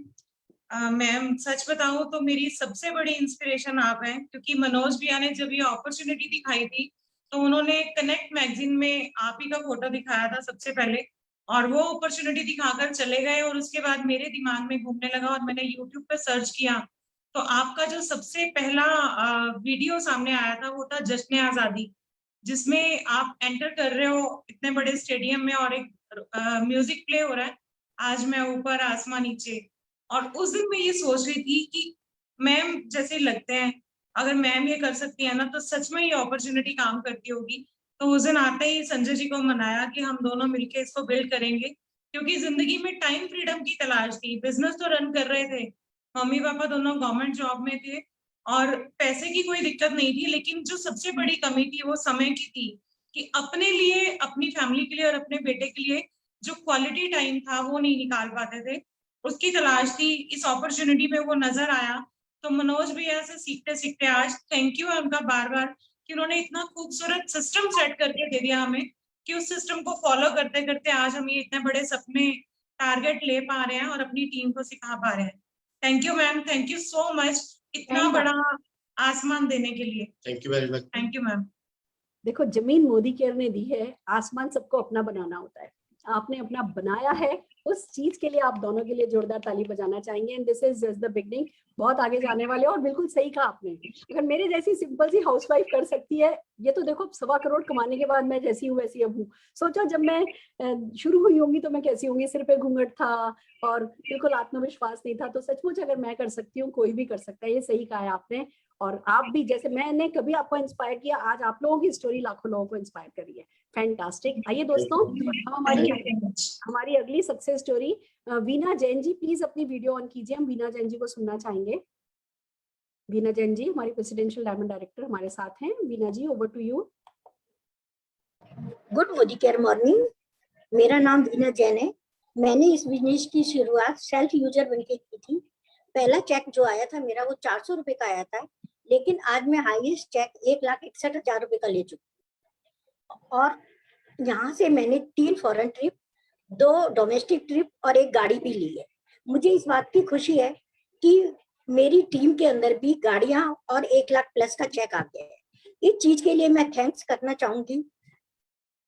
मैम सच बताऊं तो मेरी सबसे बड़ी इंस्पिरेशन आप हैं, क्योंकि मनोज भैया ने जब ये अपॉर्चुनिटी दिखाई थी तो उन्होंने कनेक्ट मैगजीन में आप ही का फोटो दिखाया था सबसे पहले, और वो अपॉर्चुनिटी दिखाकर चले गए। और उसके बाद मेरे दिमाग में घूमने लगा और मैंने यूट्यूब पे सर्च किया तो आपका जो सबसे पहला वीडियो सामने आया था वो था जश्न आजादी, जिसमें आप एंटर कर रहे हो इतने बड़े स्टेडियम में और एक म्यूजिक प्ले हो रहा है, आज मैं ऊपर आसमां नीचे। और उस दिन मैं ये सोच रही थी कि मैम जैसे लगते हैं, अगर मैम ये कर सकती है ना तो सच में ये अपॉर्चुनिटी काम करती होगी। तो उस दिन आते ही संजय जी को मनाया कि हम दोनों मिलके इसको बिल्ड करेंगे, क्योंकि जिंदगी में टाइम फ्रीडम की तलाश थी। बिजनेस तो रन कर रहे थे, मम्मी पापा दोनों गवर्नमेंट जॉब में थे और पैसे की कोई दिक्कत नहीं थी, लेकिन जो सबसे बड़ी कमी थी वो समय की थी, कि अपने लिए, अपनी फैमिली के लिए और अपने बेटे के लिए जो क्वालिटी टाइम था वो नहीं निकाल पाते थे। उसकी तलाश थी। इस अपॉर्चुनिटी में वो नजर आया। तो मनोज भैया से सीखते सीखते आज थैंक यू है उनका बार बार कि उन्होंने इतना खूबसूरत सिस्टम सेट करके दे दिया हमें, कि उस सिस्टम को फॉलो करते करते आज हम ये इतने बड़े सपने टारगेट ले पा रहे हैं और अपनी टीम को सिखा पा रहे हैं। Thank you ma'am, thank you so much इतना बड़ा आसमान देने के लिए। Thank you very much. Thank you ma'am. देखो, जमीन मोदी केयर ने दी है, आसमान सबको अपना बनाना होता है। आपने अपना बनाया है, उस चीज के लिए आप दोनों के लिए जोरदार ताली बजाना चाहेंगे। And this is just the beginning. बहुत आगे जाने वाले हो। और बिल्कुल सही कहा आपने, अगर मेरे जैसी सिंपल सी हाउसवाइफ कर सकती है, ये तो देखो 1.25 करोड़ कमाने के बाद मैं जैसी हूँ वैसी अब हूँ। सोचो जब मैं शुरू हुई होंगी तो मैं कैसी होंगी, सिर पे घूंघट था और बिल्कुल आत्मविश्वास नहीं था। तो सचमुच अगर मैं कर सकती हूँ, कोई भी कर सकता है। ये सही कहा है आपने। और आप भी, जैसे मैंने कभी आपको इंस्पायर किया, आज आप लोगों की स्टोरी लाखों लोगों को इंस्पायर कर रही है। फैंटास्टिक। आइए दोस्तों, हम हमारी अगली success story, Veena Jain ji please अपनी वीडियो ऑन कीजिए। हम वीना जैन जी को सुनना चाहेंगे। वीना जैन जी हमारी प्रेसिडेंशियल डायमंड डायरेक्टर हमारे साथ हैं। Veena ji, over to you. Good Modi care morning. मेरा नाम वीना जैन है। मैंने इस बिजनेस की शुरुआत सेल्फ यूजर बनके की थी। पहला चेक जो आया था मेरा वो 400 रुपए का आया था, लेकिन आज मैं हाईएस्ट चेक 1,61,000 रुपए का ले चुकी। और यहाँ से मैंने 3 फॉरेन ट्रिप, 2 डोमेस्टिक ट्रिप और 1 गाड़ी भी ली है। मुझे इस बात की खुशी है कि मेरी टीम के अंदर भी गाड़ियां और 1 लाख प्लस का चेक आ गया है। इस चीज के लिए मैं थैंक्स करना चाहूंगी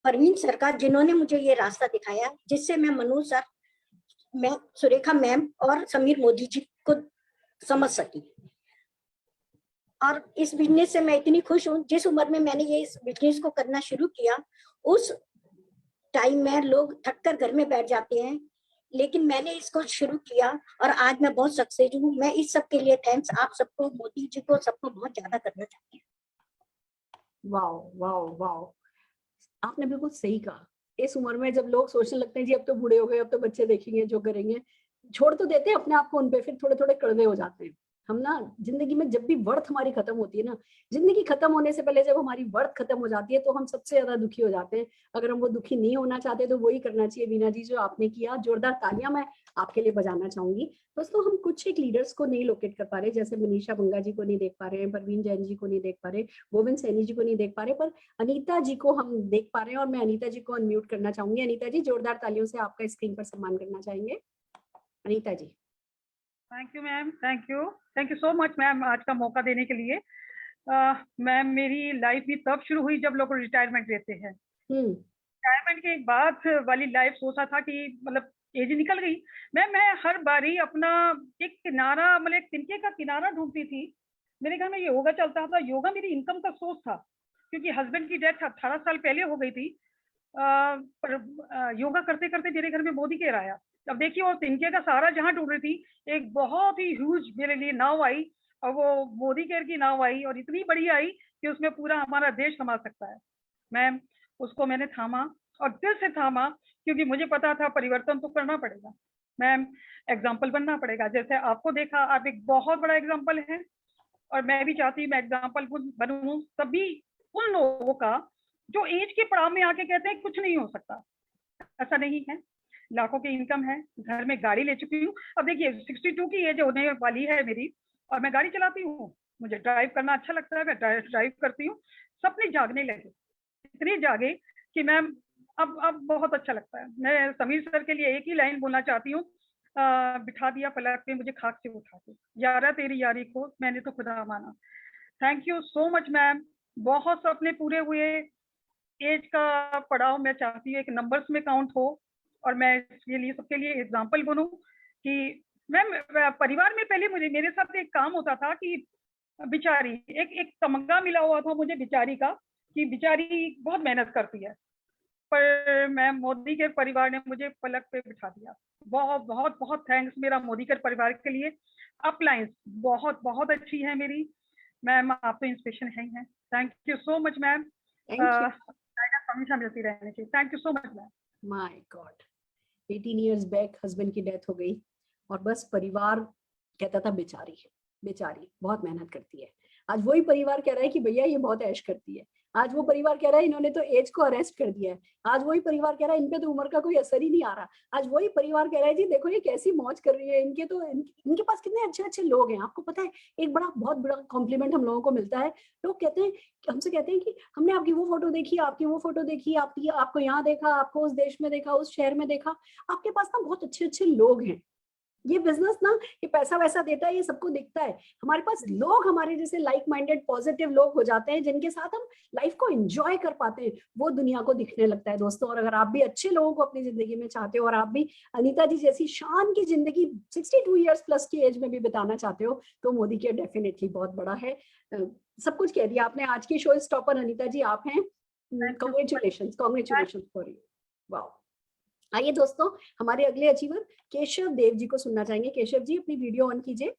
परवीन सर का, जिन्होंने मुझे ये रास्ता दिखाया, जिससे मैं मनोज सर, मैं सुरेखा मैम और समीर मोदी जी को समझ सकी। और इस बिजनेस से मैं इतनी खुश हूँ। जिस उम्र में मैंने ये इस बिजनेस को करना शुरू किया, उस टाइम में लोग थक कर घर में बैठ जाते हैं, लेकिन मैंने इसको शुरू किया और आज मैं बहुत सक्सेस हूँ। मैं इस सब के लिए थैंक्स आप सबको, मोदी जी को, सबको बहुत ज्यादा करना चाहती हूँ। वाओ वाओ वाओ, आपने बिल्कुल सही कहा। इस उम्र में जब लोग सोचने लगते हैं जी अब तो बूढ़े हो गए, अब तो बच्चे देखेंगे जो करेंगे, छोड़ तो देते हैं अपने आप को उन पे, फिर थोड़े थोड़े कड़वे हो जाते हैं। हम ना जिंदगी में जब भी वर्थ हमारी खत्म होती है ना, जिंदगी खत्म होने से पहले जब हमारी वर्थ खत्म हो जाती है तो हम सबसे ज्यादा दुखी हो जाते हैं। अगर हम वो दुखी नहीं होना चाहते तो वही करना चाहिए वीना जी जो आपने किया। जोरदार तालियां मैं आपके लिए बजाना चाहूंगी। दोस्तों, हम कुछ एक लीडर्स को नहीं लोकेट कर पा रहे, जैसे मनीषा बंगा जी को नहीं देख पा रहे हैं, परवीन जैन जी को नहीं देख पा रहे, गोविंद सैनी जी को नहीं देख पा रहे, पर अनीता जी को हम देख पा रहे हैं। और मैं अनीता जी को अनम्यूट करना चाहूंगी। अनीता जी, जोरदार तालियों से आपका स्क्रीन पर सम्मान करना चाहेंगे। Anita ji. Thank you ma'am, thank you so much ma'am आज का मौका देने के लिए। मैम, मेरी लाइफ भी तब शुरू हुई जब लोग रिटायरमेंट लेते हैं। रिटायरमेंट के बाद वाली लाइफ सोचा था कि मतलब एज निकल गई। मैं हर बारी अपना एक किनारा, मतलब एक तिनके का किनारा ढूंढती थी। मेरे घर में योगा चलता था, योगा मेरी इनकम का सोर्स था, क्योंकि हस्बैंड की डेथ 18 साल पहले हो गई थी। पर योगा करते करते मेरे घर में मोदी केयर आया। अब देखिए, वो तिनके का सहारा जहाँ ढूंढ रही थी, एक बहुत ही ह्यूज मेरे लिए नाव आई और वो मोदी केयर की नाव आई और इतनी बड़ी आई कि उसमें पूरा हमारा देश समा सकता है। मैम उसको मैंने थामा और दिल से थामा, क्योंकि मुझे पता था परिवर्तन तो करना पड़ेगा मैम, एग्जाम्पल बनना पड़ेगा। जैसे आपको देखा, आप एक बहुत बड़ा एग्जाम्पल है और मैं भी चाहती हूँ मैं एग्जाम्पल बनूं सभी उन लोगों का जो एज के पड़ाव में आके कहते हैं कुछ नहीं हो सकता। ऐसा नहीं है, लाखों की इनकम है, घर में गाड़ी ले चुकी हूँ। अब देखिए 62 की एज होने वाली है मेरी और मैं गाड़ी चलाती हूँ, मुझे ड्राइव करना अच्छा लगता है, मैं ड्राइव करती हूँ। सपने जागने लगे, इतने जागे कि मैम अब बहुत अच्छा लगता है। मैं समीर सर के लिए एक ही लाइन बोलना चाहती हूँ, बिठा दिया पलक पे मुझे खाक से उठा के, यारा तेरी यारी को मैंने तो खुदा माना। Thank you so much ma'am. बहुत सपने पूरे हुए, एज का पड़ाव मैं चाहती हूँ एक नंबर्स में काउंट हो और मैं इसके लिए सबके लिए एग्जाम्पल बनूं कि मैम परिवार में पहले मुझे मेरे साथ एक काम होता था कि बेचारी एक तमगा मिला हुआ था मुझे बेचारी का कि बेचारी बहुत मेहनत करती है, पर मैं मोदी के परिवार ने मुझे पलक पे बिठा दिया। बहुत बहुत बहुत थैंक्स मेरा मोदी के परिवार के लिए। अपलाइंस बहुत बहुत अच्छी है मेरी मैम, आप तो इंस्पिरेशन है ही हैं। Thank you so much ma'am, thank you. हमेशा मिलती रहनी चाहिए। Thank you so much ma'am. My God, 18 years back husband की डेथ हो गई और बस परिवार कहता था बेचारी बेचारी बहुत मेहनत करती है। आज वही परिवार कह रहा है कि भैया ये बहुत ऐश करती है। आज वो परिवार कह रहा है इन्होंने तो एज को अरेस्ट कर दिया है। आज वही परिवार कह रहा है इन पे तो उम्र का कोई असर ही नहीं आ रहा। आज वही परिवार कह रहा है जी देखो ये कैसी मौज कर रही है, इनके तो इनके पास कितने अच्छे अच्छे लोग हैं। आपको पता है एक बहुत बड़ा कॉम्प्लीमेंट हम लोगों को मिलता है, लोग कहते हैं हमसे कहते हैं कि हमने आपकी वो फोटो देखी, आपकी वो फोटो देखी, आपको यहाँ देखा, आपको उस देश में देखा, उस शहर में देखा, आपके पास ना बहुत अच्छे अच्छे लोग हैं। ये बिजनेस ना ये पैसा वैसा देता है, ये सबको दिखता है। हमारे पास लोग हमारे जैसे लाइक माइंडेड पॉजिटिव लोग हो जाते हैं जिनके साथ हम लाइफ को एंजॉय कर पाते हैं, वो दुनिया को दिखने लगता है दोस्तों। और अगर आप भी अच्छे लोगों को अपनी जिंदगी में चाहते हो और आप भी अनीता जी जैसी शान की जिंदगी 62 ईयर्स प्लस की एज में भी बिताना चाहते हो तो मोदी केयर डेफिनेटली बहुत बड़ा है। सब कुछ कह दिया आपने। आज की शो स्टॉपर अनीता जी आप हैं। Congratulation for you. वाओ। आइए दोस्तों हमारे अगले अचीवर केशव देव जी को सुनना चाहेंगे। केशव जी अपनी वीडियो ऑन कीजिए।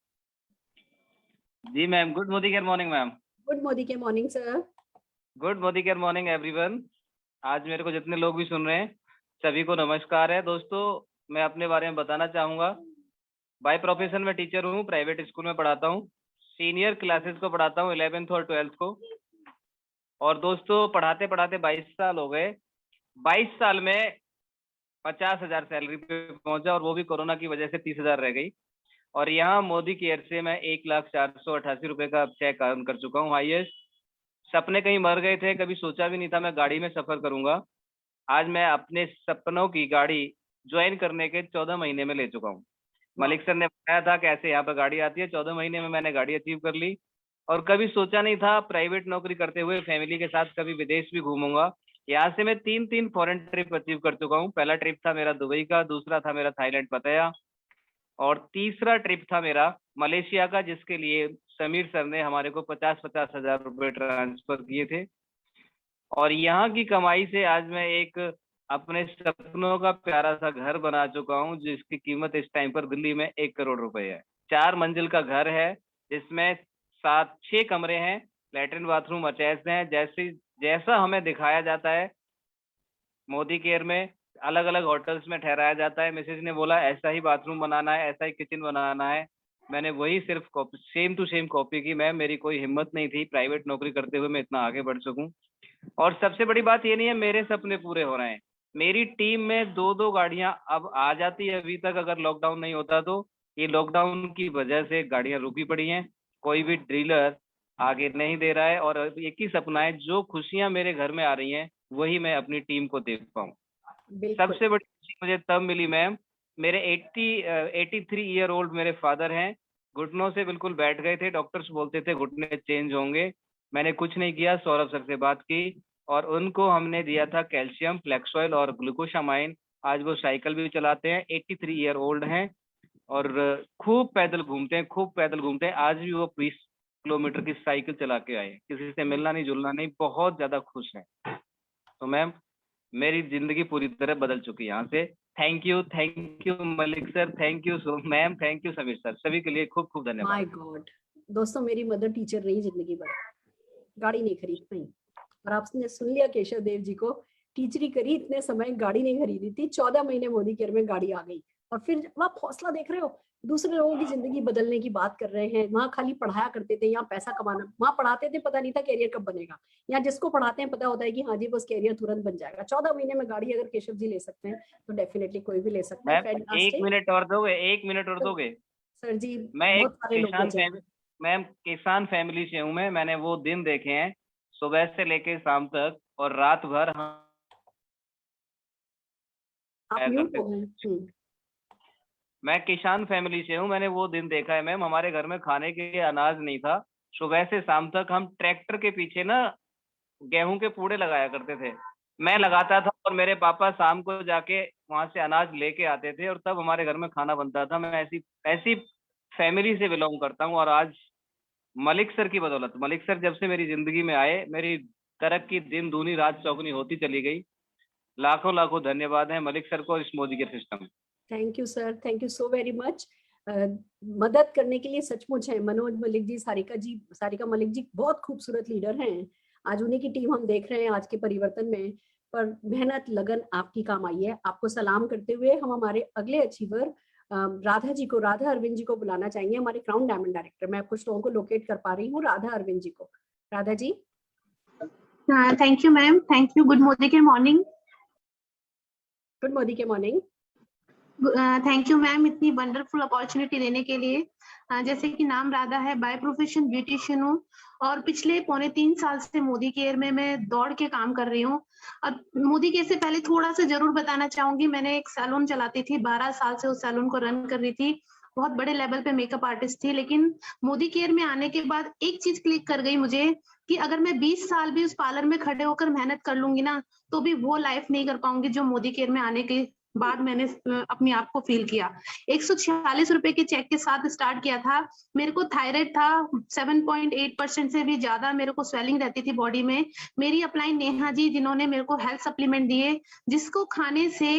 जी ma'am, good Modi care morning ma'am. Good Modi care morning sir. Good Modi care morning everyone. आज मेरे को जितने लोग भी सुन रहे हैं सभी को नमस्कार है। दोस्तों मैं अपने बारे में बताना चाहूँगा। बाय प्रोफेशन में टीचर हूँ, प्राइवेट स्कूल में पढ़ाता हूँ, सीनियर क्लासेस को पढ़ाता हूँ 11th और 12th को। और दोस्तों पढ़ाते पढ़ाते 22 साल हो गए। 22 साल में 50,000 सैलरी पे पहुंचा और वो भी कोरोना की वजह से 30,000 रह गई। और यहाँ मोदी केयर से मैं 1,04,88 रुपए का चेक अर्न कर चुका हूँ हाईएस्ट। सपने कहीं मर गए थे, कभी सोचा भी नहीं था मैं गाड़ी में सफर करूंगा। आज मैं अपने सपनों की गाड़ी ज्वाइन करने के 14 महीने में ले चुका हूँ। मलिक सर ने बताया था कैसे यहाँ पर गाड़ी आती है, 14 महीने में मैंने गाड़ी अचीव कर ली। और कभी सोचा नहीं था प्राइवेट नौकरी करते हुए फैमिली के साथ कभी विदेश भी घूमूंगा। यहाँ से मैं 3 फॉरेन ट्रिप अचीव कर चुका हूँ। पहला ट्रिप था मेरा दुबई का, दूसरा था मेरा थाईलैंड पताया और तीसरा ट्रिप था मेरा मलेशिया का, जिसके लिए समीर सर ने हमारे को 50-50 हजार रुपए ट्रांसफर किए थे। और यहाँ की कमाई से आज मैं एक अपने सपनों का प्यारा सा घर बना चुका हूँ जिसकी कीमत इस टाइम पर दिल्ली में 1 करोड़ रुपए है। 4 मंजिल का घर है जिसमें 6 कमरे हैं, लैट्रिन बाथरूम अटैच हैं। जैसा हमें दिखाया जाता है मोदी केयर में, अलग अलग होटल्स में ठहराया जाता है। मिसेज ने बोला ऐसा ही बाथरूम बनाना है, ऐसा ही किचन बनाना है। मैंने वही सिर्फ सेम टू सेम कॉपी की। मैम मेरी कोई हिम्मत नहीं थी प्राइवेट नौकरी करते हुए मैं इतना आगे बढ़ सकूं। और सबसे बड़ी बात ये नहीं है मेरे सपने पूरे हो रहे हैं, मेरी टीम में 2-2 गाड़ियां अब आ जाती है। अभी तक अगर लॉकडाउन नहीं होता तो ये लॉकडाउन की वजह से गाड़ियां रुकी पड़ी हैं, कोई भी डीलर आगे नहीं दे रहा है। और एक ही सपना है, जो खुशियां मेरे घर में आ रही हैं वही मैं अपनी टीम को दे पाऊँ। सबसे बड़ी खुशी मुझे तब मिली मैम, मेरे 83 ईयर ओल्ड मेरे फादर हैं, घुटनों से बिल्कुल बैठ गए थे, डॉक्टर्स बोलते थे घुटने चेंज होंगे। मैंने कुछ नहीं किया, सौरभ सर से बात की और उनको हमने दिया था कैल्शियम, फ्लेक्सॉइल और ग्लूकोशामाइन। आज वो साइकिल भी चलाते हैं, 83 ईयर ओल्ड हैं और खूब पैदल घूमते हैं। आज भी वो 20 किलोमीटर की साइकिल चला के आए, किसी से मिलना नहीं जुलना नहीं, बहुत ज्यादा खुश हैं। तो मैम मेरी जिंदगी पूरी तरह बदल चुकी है यहाँ से। Thank you Malik sir, thank you ma'am, thank you Sameer sir, सभी के लिए खूब खूब धन्यवाद। माय गॉड, दोस्तों मेरी मदर टीचर रही जिंदगी भर, गाड़ी नहीं खरीद पाई। और आपने सुन लिया केशव देव जी को, टीचरी करी इतने समय, गाड़ी नहीं खरीदी थी, 14 महीने मोदी केयर में गाड़ी आ गई। और फिर आप हौसला देख रहे हो, दूसरे लोगों की जिंदगी बदलने की बात कर रहे हैं। वहाँ खाली पढ़ाया करते थे, यहाँ पैसा कमाना, वहाँ पढ़ाते थे पता नहीं था कैरियर कब बनेगा। यहाँ जिसको पढ़ाते हैं पता होता है कि हाँ जी बस कैरियर तुरंत बन जाएगा। 14 महीने में गाड़ी अगर केशव जी ले सकते हैं तो डेफिनेटली कोई भी ले सकता है। एक मिनट और दोगे, 1 मिनट और दोगे सर जी? मैं एक बहुत सारे लोग मैम किसान फैमिली से हूँ मैं। मैंने वो दिन देखे हैं सुबह से लेके शाम तक और रात भर मैं किसान फैमिली से हूँ। मैंने वो दिन देखा है मैम, हमारे घर में खाने के लिए अनाज नहीं था। सुबह से शाम तक हम ट्रैक्टर के पीछे ना गेहूं के पूड़े लगाया करते थे, मैं लगाता था और मेरे पापा शाम को जाके वहां से अनाज लेके आते थे और तब हमारे घर में खाना बनता था। मैं ऐसी फैमिली से बिलोंग करता हूँ। और आज मलिक सर की बदौलत, मलिक सर जब से मेरी जिंदगी में आए, मेरी तरक्की दिन दूनी रात चौगुनी होती चली गई। लाखों लाखों धन्यवाद है मलिक सर को और इस Modi care system. Thank you sir, thank you so very much. मदद करने के लिए सचमुच है मनोज मलिक जी, सारिका मलिक जी बहुत खूबसूरत लीडर हैं। आज उन्हीं की टीम हम देख रहे हैं आज के परिवर्तन में, पर मेहनत लगन आपकी काम आई है। आपको सलाम करते हुए हम हमारे अगले अचीवर राधा अरविंद जी को बुलाना चाहेंगे, हमारे क्राउन डायमंड डायरेक्टर। मैं कुछ लोगों को लोकेट कर पा रही हूँ, राधा अरविंद जी को। Radha ji. Thank you ma'am, thank you. Good Modi care morning. Good Modi care morning. Thank you ma'am इतनी वंडरफुल अपॉर्चुनिटी देने के लिए। जैसे कि नाम राधा है, बाय प्रोफेशन ब्यूटिशियन हूँ और पिछले 3.25 साल से मोदी केयर में मैं दौड़ के काम कर रही हूँ। और मोदी केयर से पहले थोड़ा सा जरूर बताना चाहूंगी, मैंने एक सैलून चलाती थी, 12 साल से उस सैलून को रन कर रही थी। बहुत बड़े लेवल पे मेकअप आर्टिस्ट थी, लेकिन मोदी केयर में आने के बाद एक चीज क्लिक कर गई मुझे कि अगर मैं 20 साल भी उस पार्लर में खड़े होकर मेहनत कर लूंगी ना, तो भी वो लाइफ नहीं कर पाऊंगी जो मोदी केयर में आने के बाद मैंने अपने आप को फील किया। 146 रुपए के चेक के साथ स्टार्ट किया था। मेरे को थायराइड था, 7.8% से भी ज्यादा मेरे को स्वेलिंग रहती थी बॉडी में। मेरी अपलाइन नेहा जी जिन्होंने मेरे को हेल्थ सप्लीमेंट दिए, जिसको खाने से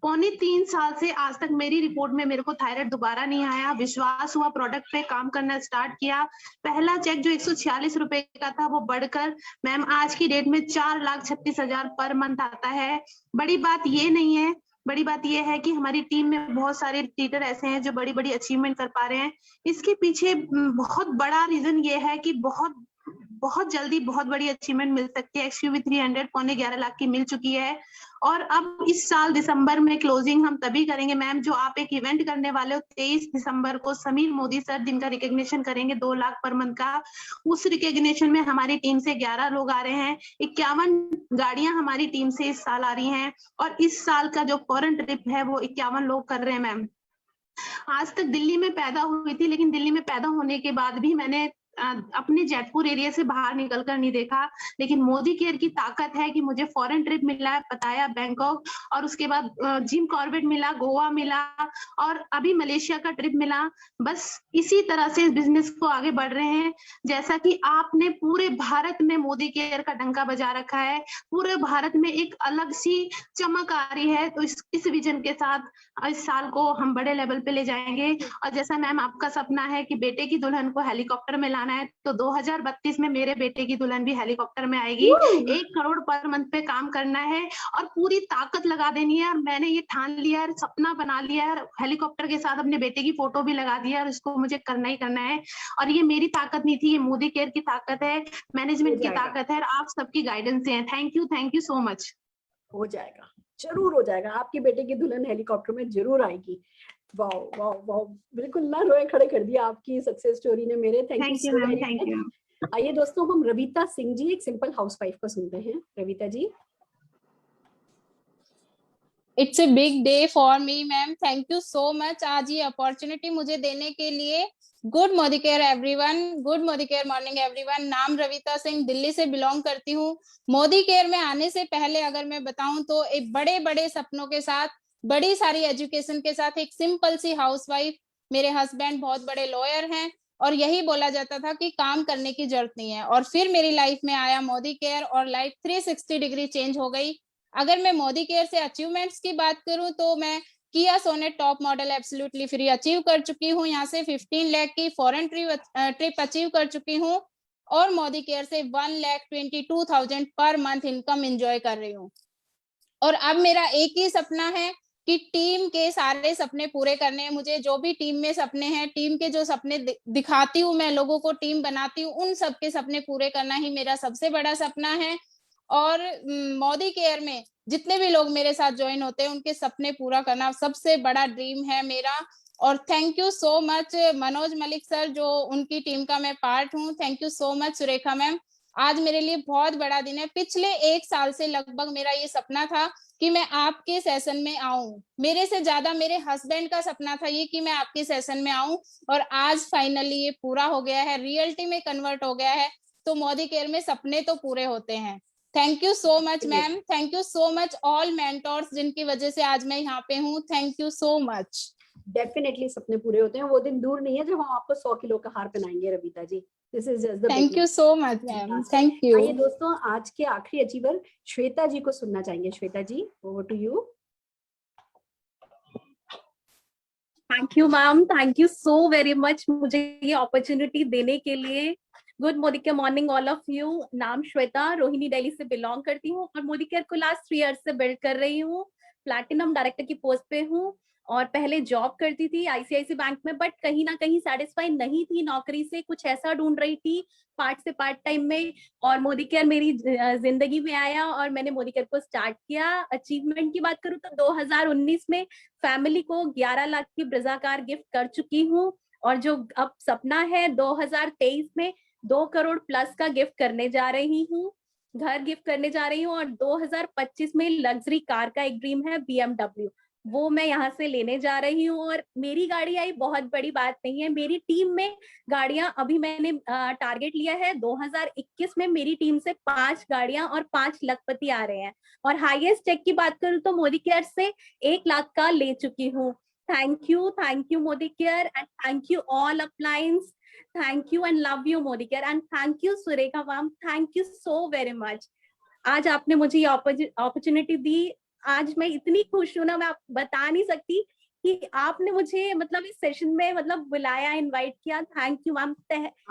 3.25 साल से आज तक मेरी रिपोर्ट में मेरे को थायराइड दोबारा नहीं आया। विश्वास हुआ, प्रोडक्ट पे काम करना स्टार्ट किया। पहला चेक जो 146 रुपए का था वो बढ़कर मैम आज की डेट में 4,36,000 पर मंथ आता है। बड़ी बात ये नहीं है, बड़ी बात यह है कि हमारी टीम में बहुत सारे टीचर ऐसे हैं जो बड़ी बड़ी अचीवमेंट कर पा रहे हैं। इसके पीछे बहुत बड़ा रीजन ये है कि बहुत जल्दी बहुत बड़ी अचीवमेंट मिल सकती है। XUV 300 11 लाख की मिल चुकी है और अब इस साल दिसंबर में क्लोजिंग हम तभी करेंगे मैम जो आप एक इवेंट करने वाले हो 23 दिसंबर को, समीर मोदी सर जिनका रिकॉग्निशन करेंगे 2 लाख पर मंथ का। उस रिकॉग्निशन में हमारी टीम से 11 लोग आ रहे हैं, 51 गाड़ियां हमारी टीम से इस साल आ रही हैं और इस साल का जो फॉरेन ट्रिप है वो 51 लोग कर रहे हैं मैम। आज तक दिल्ली में पैदा हुई थी, लेकिन दिल्ली में पैदा होने के बाद भी मैंने अपने जयपुर एरिया से बाहर निकलकर नहीं देखा। लेकिन मोदी केयर की ताकत है कि मुझे फॉरेन ट्रिप मिला, पताया, बैंकॉक, और उसके बाद जिम कॉर्बेट मिला, गोवा मिला और अभी मलेशिया का ट्रिप मिला। बस इसी तरह से बिजनेस को आगे बढ़ रहे हैं। जैसा कि आपने पूरे भारत में मोदी केयर का डंका बजा रखा है, पूरे भारत में एक अलग सी चमक आ रही है, तो इस विजन के साथ इस साल को हम बड़े लेवल पे ले जाएंगे। और जैसा मैम आपका सपना है कि बेटे की दुल्हन को हेलीकॉप्टर में लाना है, तो 2032 में मेरे बेटे की दुल्हन भी हेलीकॉप्टर में आएगी। 1 करोड़ पर मंथ पे काम करना है और पूरी ताकत लगा देनी है। और मैंने ये ठान लिया है, सपना बना लिया है, हेलीकॉप्टर के साथ अपने बेटे की फोटो भी लगा दी है और इसको मुझे करना ही करना है। और ये मेरी ताकत नहीं थी, ये मोदी केयर की ताकत है, मैनेजमेंट की ताकत है और आप सबकी गाइडेंस है। Thank you so much. हो जाएगा, जरूर हो जाएगा। आपके बेटे की दुल्हन हेलीकॉप्टर में जरूर आएगी। वाओ वाओ वाओ, बिल्कुल ना रोए खड़े कर दिया आपकी सक्सेस स्टोरी ने मेरे। Thank you ma'am, thank you. आइए दोस्तों, हम रविता सिंह जी, एक सिंपल हाउसवाइफ को सुनते हैं। Ravita ji. It's a big day for me ma'am, thank you so much आज ये अपॉर्चुनिटी मुझे देने के लिए। Good Modi care everyone, good Modi care morning everyone. नाम रविता सिंह, दिल्ली से बिलोंग करती हूँ। मोदी केयर में आने से पहले अगर मैं बताऊं तो एक बड़े बड़े सपनों के साथ, बड़ी सारी एजुकेशन के साथ, एक सिंपल सी हाउसवाइफ। मेरे हस्बैंड बहुत बड़े लॉयर हैं और यही बोला जाता था कि काम करने की जरूरत नहीं है। और फिर मेरी लाइफ में आया मोदी केयर और लाइफ 360 डिग्री चेंज हो गई। अगर मैं मोदी केयर से अचीवमेंट्स की बात करूं तो मैं Kia Sonet top model absolutely free achieve कर चुकी हूँ। यहाँ से 15 लाख की फॉरेन ट्रिप अचीव कर चुकी हूँ और मोदी केयर से 1,22,000 पर मंथ इनकम एंजॉय कर रही हूँ। और अब मेरा एक ही सपना है कि टीम के सारे सपने पूरे करने हैं। मुझे जो भी टीम में सपने हैं, टीम के जो सपने दिखाती हूँ मैं लोगों को, टीम बनाती हूँ, उन सबके सपने पूरे करना ही मेरा सबसे बड़ा सपना है। और मोदी केयर में जितने भी लोग मेरे साथ ज्वाइन होते हैं उनके सपने पूरा करना सबसे बड़ा ड्रीम है मेरा। और thank you so much Manoj Malik sir, जो उनकी टीम का मैं पार्ट हूँ। Thank you so much Surekha ma'am. आज मेरे लिए बहुत बड़ा दिन है। पिछले 1 साल से लगभग मेरा ये सपना था कि मैं आपके सेशन में आऊं। मेरे से ज्यादा मेरे हस्बैंड का सपना था ये कि मैं आपके सेशन में आऊं, और आज फाइनली ये पूरा हो गया है, रियलिटी में कन्वर्ट हो गया है। तो मोदी केयर में सपने तो पूरे होते हैं। Thank you so much ma'am, thank you so much all mentors जिनकी वजह से आज मैं यहाँ पे हूँ। Thank you so much. Definitely सपने पूरे होते हैं। वो दिन दूर नहीं है जब हम आपको 100 किलो का हार पहनाएंगे Ravita ji. This is just the thank you so much ma'am, thank you. आइए दोस्तों, आज के आखिरी अचीवर श्वेता जी को सुनना चाहेंगे। Shweta ji, over to you. Thank you ma'am, thank you so very much मुझे ये अपॉर्चुनिटी देने के लिए। Good Modi care morning all of you. नाम श्वेता, रोहिणी दिल्ली से बिलोंग करती हूँ और मोदी केयर को लास्ट 3 इयर्स से बिल्ड कर रही हूँ। प्लैटिनम डायरेक्टर की पोस्ट पे हूँ और पहले जॉब करती थी आईसीआईसी बैंक में, बट कहीं ना कहीं सेटिस्फाई नहीं थी नौकरी से, कुछ ऐसा ढूंढ रही थी पार्ट से पार्ट टाइम में, और मोदी केयर मेरी जिंदगी में आया और मैंने मोदी केयर को स्टार्ट किया। अचीवमेंट की बात करूँ तो 2019 में फैमिली को 11 लाख की ब्रजा कार गिफ्ट कर चुकी हूँ, और जो अब सपना है 2023 में 2 करोड़ प्लस का गिफ्ट करने जा रही हूँ, घर गिफ्ट करने जा रही हूँ। और 2025 में लग्जरी कार का एक ड्रीम है BMW, वो मैं यहाँ से लेने जा रही हूँ। और मेरी गाड़ी आई बहुत बड़ी बात नहीं है, मेरी टीम में गाड़ियां अभी मैंने टारगेट लिया है 2021 में मेरी टीम से 5 गाड़ियां और 5 लखपति आ रहे हैं। और हाईएस्ट चेक की बात करूँ तो मोदी केयर से 1 लाख का ले चुकी हूँ। Thank you Modi care, and thank you all appliance. Thank you and love you Modi care, and thank you Surekha ma'am, thank you so very much. आज आपने मुझे ये अपॉर्चुनिटी दी, आज मैं इतनी खुश हूं ना, मैं बता नहीं सकती कि आपने मुझे मतलब इस सेशन में मतलब बुलाया, इनवाइट किया। थैंक यू मैम,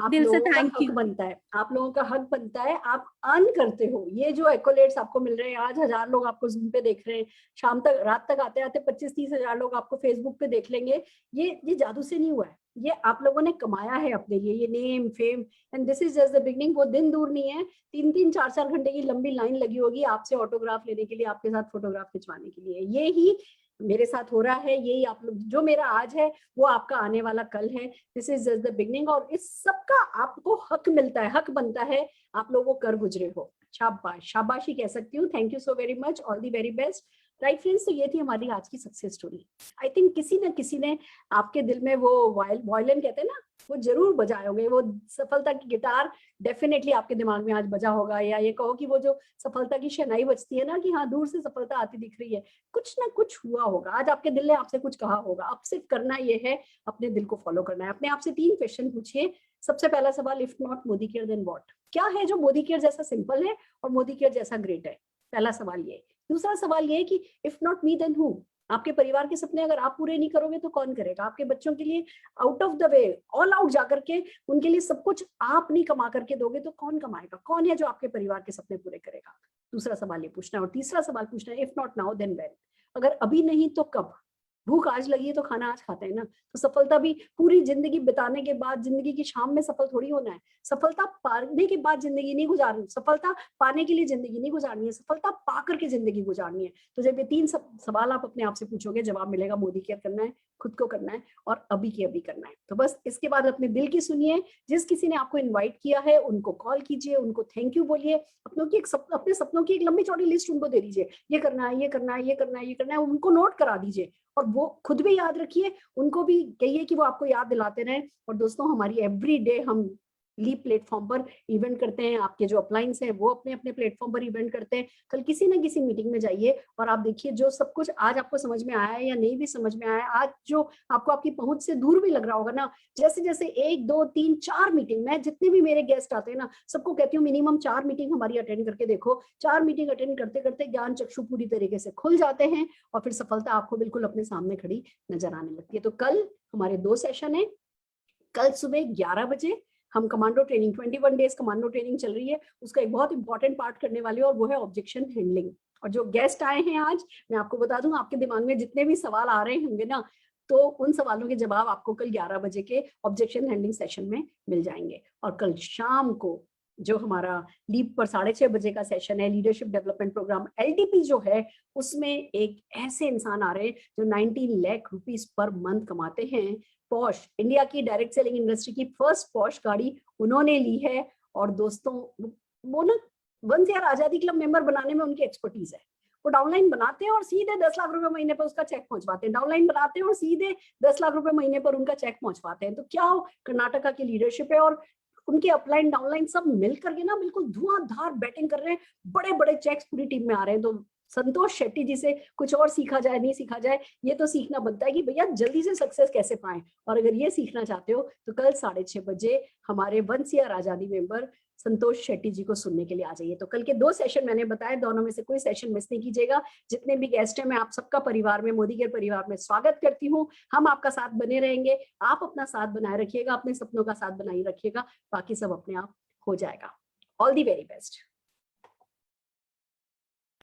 दिल से थैंक यू। बनता है, आप लोगों का हक बनता है, आप अर्न करते हो। ये जो एक्कोलेट्स आपको मिल रहे हैं, आज 1000 लोग आपको जूम पे देख रहे हैं, शाम तक रात तक आते आते 25-30 हजार लोग आपको फेसबुक पे देख लेंगे। ये जादू से नहीं हुआ है, ये आप लोगों ने कमाया है अपने लिए, ये name fame, and this is just the beginning. वो दिन दूर नहीं है, 3-3, 4-4 घंटे की लंबी लाइन लगी होगी आपसे ऑटोग्राफ लेने के लिए, आपके साथ फोटोग्राफ खिंचवाने के लिए। ये ही मेरे साथ हो रहा है, यही आप लोग, जो मेरा आज है वो आपका आने वाला कल है। This is just the beginning, और इस सब का आपको हक मिलता है, हक बनता है, आप लोगों को कर गुजरे हो। शाबाश, शाबाशी कह सकती हूँ। Thank you so very much, all the very best. Right friends, तो ये थी हमारी आज की सक्सेस स्टोरी। आई थिंक किसी न किसी ने आपके दिल में वो वायलिन कहते हैं ना, वो जरूर बजाए होंगे, वो सफलता की गिटार डेफिनेटली आपके दिमाग में आज बजा होगा। या ये कहो कि वो जो सफलता की शहनाई बजती है ना, कि हाँ दूर से सफलता आती दिख रही है, कुछ ना कुछ हुआ होगा आज, आपके दिल ने आपसे कुछ कहा होगा। अब सिर्फ करना ये है, अपने दिल को फॉलो करना है। अपने आप से 3 क्वेश्चन पूछिए। सबसे पहला सवाल, if not Modi care then what? क्या है जो मोदी केयर जैसा सिंपल है और मोदी केयर जैसा ग्रेट है? पहला सवाल ये। दूसरा सवाल ये है कि if not me then who? आपके परिवार के सपने अगर आप पूरे नहीं करोगे तो कौन करेगा? आपके बच्चों के लिए out of the way, all out जाकर के उनके लिए सब कुछ आप नहीं कमा करके दोगे तो कौन कमाएगा? कौन है जो आपके परिवार के सपने पूरे करेगा? दूसरा सवाल ये पूछना है। और तीसरा सवाल पूछना है, if not now then when? अगर अभी नहीं तो कब? भूख आज लगी है तो खाना आज खाते हैं ना। तो सफलता भी पूरी जिंदगी बिताने के बाद, जिंदगी की शाम में सफल थोड़ी होना है। सफलता पाने के बाद जिंदगी नहीं गुजारनी, सफलता पाने के लिए जिंदगी नहीं गुजारनी है, सफलता पा करके जिंदगी गुजारनी है। तो जब ये 3 सवाल आप अपने आप से पूछोगे, जवाब मिलेगा मोदी केयर करना है, खुद को करना है और अभी के अभी करना है। तो बस इसके बाद अपने दिल की सुनिए। जिस किसी ने आपको इन्वाइट किया है उनको कॉल कीजिए, उनको थैंक यू बोलिए, अपने सपनों की एक लंबी चौड़ी लिस्ट उनको दे दीजिए। ये करना है, ये करना है, ये करना है, ये करना है, उनको नोट करा दीजिए। और वो खुद भी याद रखिए, उनको भी कहिए कि वो आपको याद दिलाते रहें। और दोस्तों, हमारी एवरी डे हम लीप प्लेटफॉर्म पर इवेंट करते हैं, आपके जो अपलाइंस हैं वो अपने अपने प्लेटफॉर्म पर इवेंट करते हैं। कल किसी ना किसी मीटिंग में जाइए और आप देखिए जो सब कुछ आज आपको समझ में आया है या नहीं भी समझ में आया, आज जो आपको आपकी पहुंच से दूर भी लग रहा होगा ना, जैसे जैसे 1 2 3 4 मीटिंग, मैं जितने भी मेरे गेस्ट आते हैं ना सबको कहती हूँ मिनिमम 4 मीटिंग हमारी अटेंड करके देखो। 4 मीटिंग अटेंड करते करते ज्ञान चक्षु पूरी तरीके से खुल जाते हैं और फिर सफलता आपको बिल्कुल अपने सामने खड़ी नजर आने लगती है। तो कल हमारे 2 सेशन है। कल सुबह 11 बजे हम commando training 21 days commando training चल रही है, उसका एक बहुत इंपॉर्टेंट पार्ट करने वाले और वो है ऑब्जेक्शन हैंडलिंग। और जो गेस्ट आए हैं आज, मैं आपको बता दूं, आपके दिमाग में जितने भी सवाल आ रहे होंगे ना, तो उन सवालों के जवाब आपको कल 11 बजे के ऑब्जेक्शन हैंडलिंग सेशन में मिल जाएंगे। और कल शाम को जो हमारा लीप पर 6:30 बजे का सेशन है, लीडरशिप डेवलपमेंट प्रोग्राम LDP जो है, उसमें एक ऐसे इंसान आ रहे हैं जो 19 लाख रुपीस पर मंथ कमाते हैं। पॉश, इंडिया की डायरेक्ट सेलिंग इंडस्ट्री की फर्स्ट पॉश गाड़ी उन्होंने ली है। और दोस्तों वो ना वंस ईयर आजादी क्लब मेंबर बनाने में उनकी एक्सपर्टीज है। वो डाउनलाइन बनाते हैं और सीधे 10 लाख रुपए महीने पर उसका चेक पहुंचवाते हैं, डाउनलाइन बनाते हैं और सीधे 10 लाख रुपए महीने पर उनका चेक पहुंचवाते हैं। तो क्या कर्नाटका की लीडरशिप है और उनके अपलाइन डाउनलाइन सब मिल करके ना बिल्कुल धुआंधार बैटिंग कर रहे हैं, बड़े बड़े चेक्स पूरी टीम में आ रहे हैं। तो संतोष शेट्टी जी से कुछ और सीखा जाए नहीं सीखा जाए, ये तो सीखना बनता है कि भैया जल्दी से सक्सेस कैसे पाएं। और अगर ये सीखना चाहते हो तो कल 6:30 बजे हमारे वंस ईयर आजादी मेंबर संतोष शेट्टी जी को सुनने के लिए आ जाइए। तो कल के 2 सेशन मैंने बताए, दोनों में से कोई सेशन मिस नहीं कीजिएगा। जितने भी गेस्ट हैं, मैं आप सबका परिवार में, मोदी केयर परिवार में स्वागत करती हूँ। हम आपका साथ बने रहेंगे, आप अपना साथ बनाए रखिएगा, अपने सपनों का साथ बनाए रखिएगा, बाकी सब अपने आप हो जाएगा। All the very best.